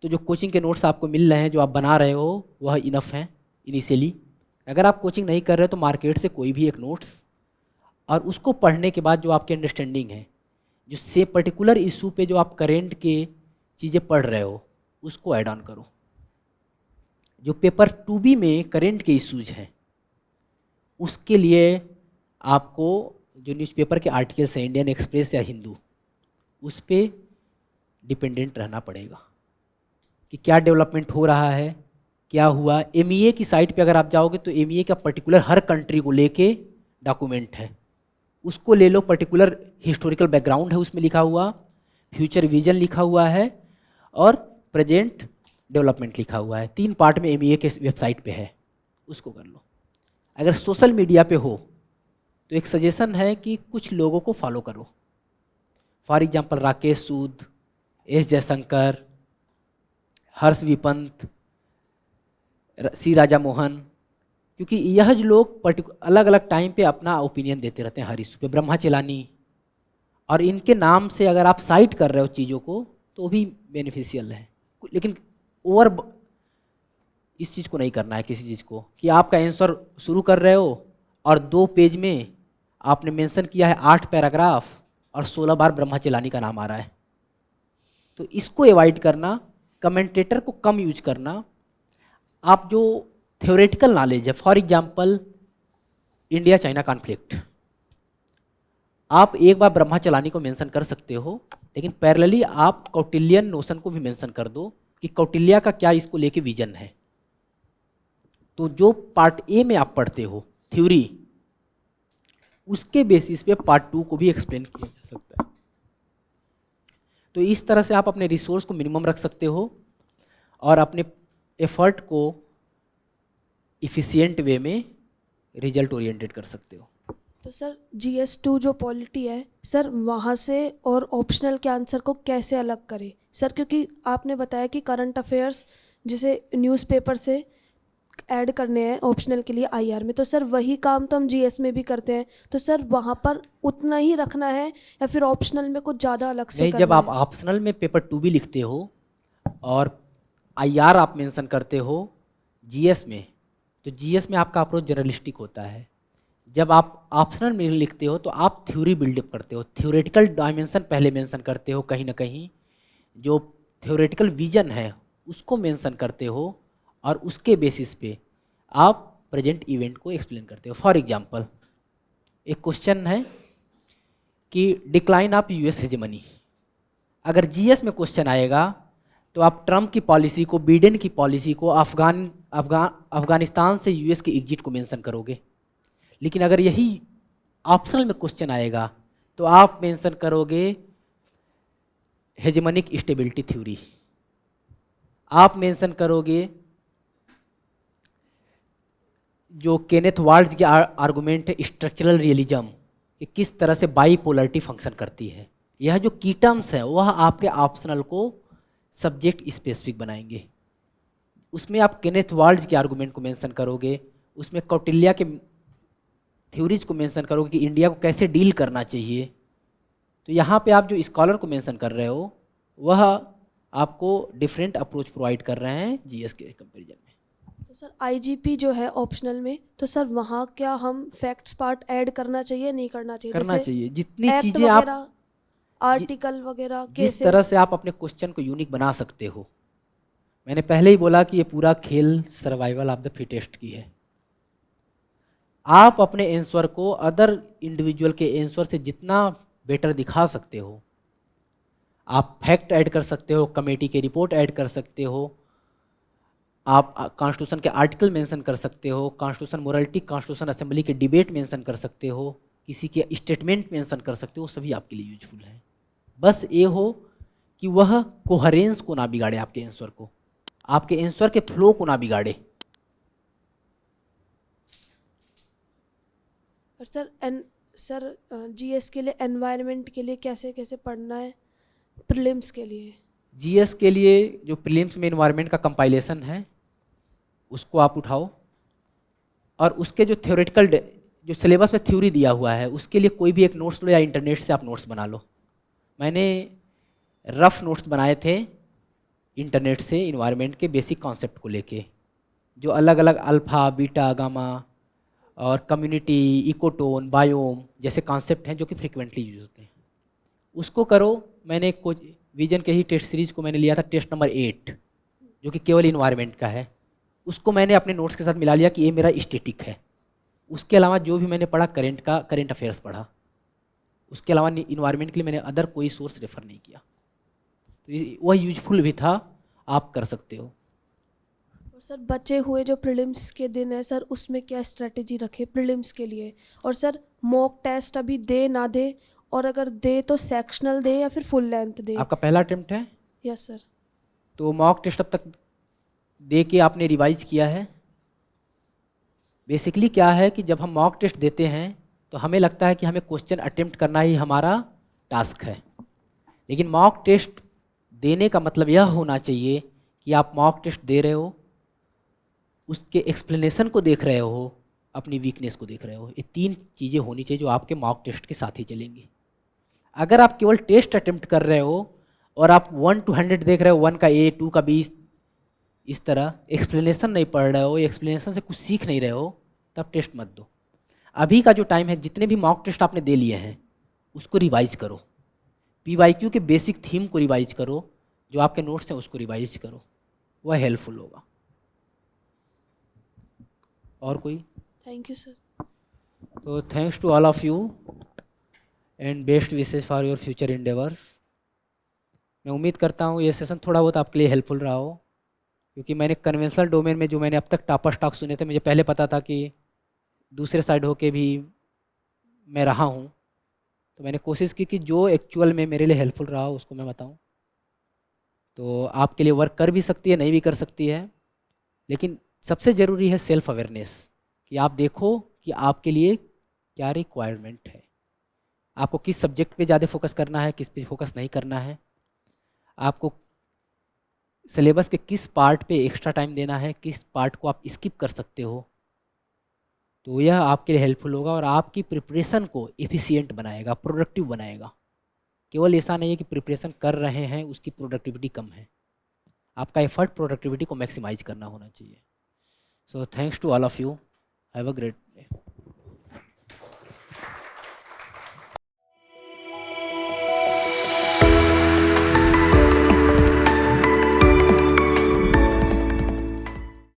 तो जो कोचिंग के नोट्स आपको मिल रहे हैं, जो आप बना रहे हो, वह इनफ हैं इनिशियली। अगर आप कोचिंग नहीं कर रहे हो तो मार्केट से कोई भी एक नोट्स, और उसको पढ़ने के बाद जो आपकी अंडरस्टैंडिंग है, जो से पर्टिकुलर इशू पे जो आप करेंट के चीज़ें पढ़ रहे हो, उसको ऐड ऑन करो। जो पेपर 2B में करेंट के इश्यूज हैं, उसके लिए आपको जो न्यूज़पेपर के आर्टिकल्स हैं, इंडियन एक्सप्रेस या हिंदू, उस पर डिपेंडेंट रहना पड़ेगा कि क्या डेवलपमेंट हो रहा है, क्या हुआ। MEA की साइट पे अगर आप जाओगे तो MEA का पर्टिकुलर हर कंट्री को लेके डॉक्यूमेंट है, उसको ले लो। पर्टिकुलर हिस्टोरिकल बैकग्राउंड है उसमें लिखा हुआ, फ्यूचर विजन लिखा हुआ है, और प्रेजेंट डेवलपमेंट लिखा हुआ है। 3 पार्ट में MEA के वेबसाइट पे है, उसको कर लो। अगर सोशल मीडिया पे हो तो एक सजेशन है कि कुछ लोगों को फॉलो करो। For example Rakesh Sood, S Jaishankar, Harsh V Pant, C Raja Mohan, क्योंकि यह जो लोग अलग अलग टाइम पे अपना ओपिनियन देते रहते हैं हर इशू पे। ब्रह्मा चेलानी, और इनके नाम से अगर आप साइट कर रहे हो चीज़ों को तो भी बेनिफिशियल है। लेकिन ओवर इस चीज़ को नहीं करना है किसी चीज़ को, कि आपका आंसर शुरू कर रहे हो और 2 पेज में आपने मेंशन किया है 8 पैराग्राफ और 16 बार ब्रह्मा चेलानी का नाम आ रहा है। तो इसको अवॉइड करना, कमेंटेटर को कम यूज करना। आप जो थ्योरेटिकल नॉलेज है, for example India China conflict, आप एक बार ब्रह्मा चेलानी को मेंशन कर सकते हो, लेकिन पैरेलली आप कौटिल्यन नोशन को भी मेंशन कर दो कि कौटिल्य का क्या इसको लेके विजन है। तो जो पार्ट A में आप पढ़ते हो थ्योरी, उसके बेसिस पे पार्ट 2 को भी एक्सप्लेन किया जा सकता है। तो इस तरह से आप अपने रिसोर्स को मिनिमम रख सकते हो और अपने एफर्ट को इफ़िशिएंट वे में रिजल्ट ओरिएंटेड कर सकते हो। तो सर GS2 जो पॉलिटी है सर, वहाँ से और ऑप्शनल के आंसर को कैसे अलग करें सर? क्योंकि आपने बताया कि करंट अफेयर्स जिसे न्यूज़पेपर से ऐड करने हैं ऑप्शनल के लिए IR में, तो सर वही काम तो हम GS में भी करते हैं, तो सर वहाँ पर उतना ही रखना है या फिर ऑप्शनल में कुछ ज़्यादा अलग से नहीं, करना जब आप है? ऑप्शनल में पेपर 2 भी लिखते हो और IR आप मेंशन करते हो GS में, तो GS में आपका अप्रोच जर्नलिस्टिक होता है। जब आप ऑप्शनल में लिखते हो तो आप थ्योरी बिल्डअप करते हो, थ्योरेटिकल डायमेंशन पहले मेंशन करते हो, कहीं ना कहीं जो थ्योरेटिकल विजन है उसको मेंशन करते हो, और उसके बेसिस पे आप प्रेजेंट इवेंट को एक्सप्लेन करते हो। फॉर एग्जांपल एक क्वेश्चन है कि डिक्लाइन ऑफ US हेजेमनी, अगर GS में क्वेश्चन आएगा तो आप ट्रम्प की पॉलिसी को, बिडेन की पॉलिसी को, अफगानिस्तान से US के एग्जिट को मेंशन करोगे। लेकिन अगर यही ऑप्शनल में क्वेश्चन आएगा तो आप मेंशन करोगे हेजेमोनिक स्टेबिलिटी थ्योरी। आप मेंशन करोगे जो केनेथ वाल्ट्ज की आर्गुमेंट है स्ट्रक्चरल रियलिज्म, कि किस तरह से बाईपोलरिटी फंक्शन करती है। यह जो की टर्म्स है वह आपके ऑप्शनल को सब्जेक्ट स्पेसिफिक बनाएंगे। उसमें आप केनेथ वाल्ट्ज के आर्गुमेंट को मेंशन करोगे, उसमें कौटिल्य के थ्योरीज को मेंशन करोगे कि इंडिया को कैसे डील करना चाहिए। तो यहाँ पे आप जो स्कॉलर को मेंशन कर रहे हो वह आपको डिफरेंट अप्रोच प्रोवाइड कर रहे हैं जीएस के कंपैरिजन में। तो सर आईजीपी जो है ऑप्शनल में, तो सर वहाँ क्या हम फैक्ट्स पार्ट ऐड करना चाहिए नहीं करना चाहिए? करना जैसे चाहिए। जितनी एक्ट चीज़ें आप वगैरह, आर्टिकल वगैरह, जिस केसेस। तरह से आप अपने क्वेश्चन को यूनिक बना सकते हो। मैंने पहले ही बोला कि ये पूरा खेल सर्वाइवल ऑफ द फिटेस्ट की है। आप अपने आंसर को अदर इंडिविजुअल के आंसर से जितना बेटर दिखा सकते हो, आप फैक्ट ऐड कर सकते हो, कमेटी के रिपोर्ट ऐड कर सकते हो, आप कॉन्स्टिट्यूशन के आर्टिकल मेंशन कर सकते हो, कॉन्स्टिट्यूशन मोरालिटी कॉन्स्टिट्यूशन असेंबली के डिबेट मेंशन कर सकते हो, किसी के स्टेटमेंट मेंशन कर सकते हो, सभी आपके लिए यूजफुल है। बस ये हो कि वह कोहरेंस को ना बिगाड़े, आपके आंसर को, आपके आंसर के फ्लो को ना बिगाड़े। और सर जीएस के लिए एनवायरनमेंट के लिए कैसे कैसे पढ़ना है प्रीलिम्स के लिए? जीएस के लिए जो प्रीलिम्स में एनवायरनमेंट का कंपाइलेशन है उसको आप उठाओ, और उसके जो थ्योरेटिकल जो सिलेबस में थ्योरी दिया हुआ है उसके लिए कोई भी एक नोट्स लो या इंटरनेट से आप नोट्स बना लो। मैंने रफ नोट्स बनाए थे इंटरनेट से एनवायरनमेंट के बेसिक कॉन्सेप्ट को लेके, जो अलग अलग अल्फ़ा बीटा गामा और कम्युनिटी इकोटोन बायोम जैसे कॉन्सेप्ट हैं जो कि फ्रिक्वेंटली यूज होते हैं, उसको करो। मैंने कुछ विजन के ही टेस्ट सीरीज को मैंने लिया था टेस्ट नंबर 8 जो कि केवल इन्वायरमेंट का है, उसको मैंने अपने नोट्स के साथ मिला लिया कि ये मेरा स्टैटिक है। उसके अलावा जो भी मैंने पढ़ा करंट अफेयर्स पढ़ा, उसके अलावा इन्वायरमेंट के लिए मैंने अदर कोई सोर्स रेफर नहीं किया। तो वह यूजफुल भी था, आप कर सकते हो। और सर बचे हुए जो प्रीलिम्स के दिन है सर, उसमें क्या स्ट्रेटेजी रखे प्रीलिम्स के लिए? और सर मॉक टेस्ट अभी दे ना दे, और अगर दे तो सेक्शनल दे या फिर फुल लेंथ दे? आपका पहला अटेम्प्ट है? Yes sir. तो मॉक टेस्ट अब तक दे के आपने रिवाइज किया है? बेसिकली क्या है कि जब हम मॉक टेस्ट देते हैं तो हमें लगता है कि हमें क्वेश्चन अटेम्प्ट करना ही हमारा टास्क है, लेकिन मॉक टेस्ट देने का मतलब यह होना चाहिए कि आप मॉक टेस्ट दे रहे हो, उसके एक्सप्लेनेशन को देख रहे हो, अपनी वीकनेस को देख रहे हो। ये 3 चीज़ें होनी चाहिए जो आपके मॉक टेस्ट के साथ ही चलेंगी। अगर आप केवल टेस्ट अटेम्प्ट कर रहे हो और आप 1 to 100 देख रहे हो, 1 का A 2 का B, इस तरह एक्सप्लेनेशन नहीं पढ़ रहे हो, एक्सप्लेनेशन से कुछ सीख नहीं रहे हो, तब टेस्ट मत दो। अभी का जो टाइम है, जितने भी मॉक टेस्ट आपने दे लिए हैं उसको रिवाइज करो, PYQ के बेसिक थीम को रिवाइज करो, जो आपके नोट्स हैं उसको रिवाइज करो, वह हेल्पफुल होगा। और कोई? Thank you sir. तो thanks to all of you and best wishes for your future endeavours. मैं उम्मीद करता हूँ ये सेशन थोड़ा बहुत आपके लिए हेल्पफुल रहा हो, क्योंकि मैंने कन्वेंशनल डोमेन में जो मैंने अब तक टॉपर स्टॉक सुने थे, मुझे पहले पता था कि दूसरे साइड होके भी मैं रहा हूँ, तो मैंने कोशिश की कि जो एक्चुअल में मेरे लिए हेल्पफुल रहा हो उसको मैं बताऊँ। तो आपके लिए वर्क कर भी सकती है, नहीं भी कर सकती है, लेकिन सबसे ज़रूरी है सेल्फ अवेयरनेस, कि आप देखो कि आपके लिए क्या रिक्वायरमेंट है, आपको किस सब्जेक्ट पे ज़्यादा फोकस करना है, किस पे फोकस नहीं करना है, आपको सिलेबस के किस पार्ट पे एक्स्ट्रा टाइम देना है, किस पार्ट को आप स्किप कर सकते हो। तो यह आपके लिए हेल्पफुल होगा और आपकी प्रिपरेशन को एफिशिएंट बनाएगा, प्रोडक्टिव बनाएगा। केवल ऐसा नहीं है कि प्रिपरेशन कर रहे हैं उसकी प्रोडक्टिविटी कम है, आपका एफर्ट प्रोडक्टिविटी को मैक्सिमाइज करना होना चाहिए। So thanks to all of you, have a great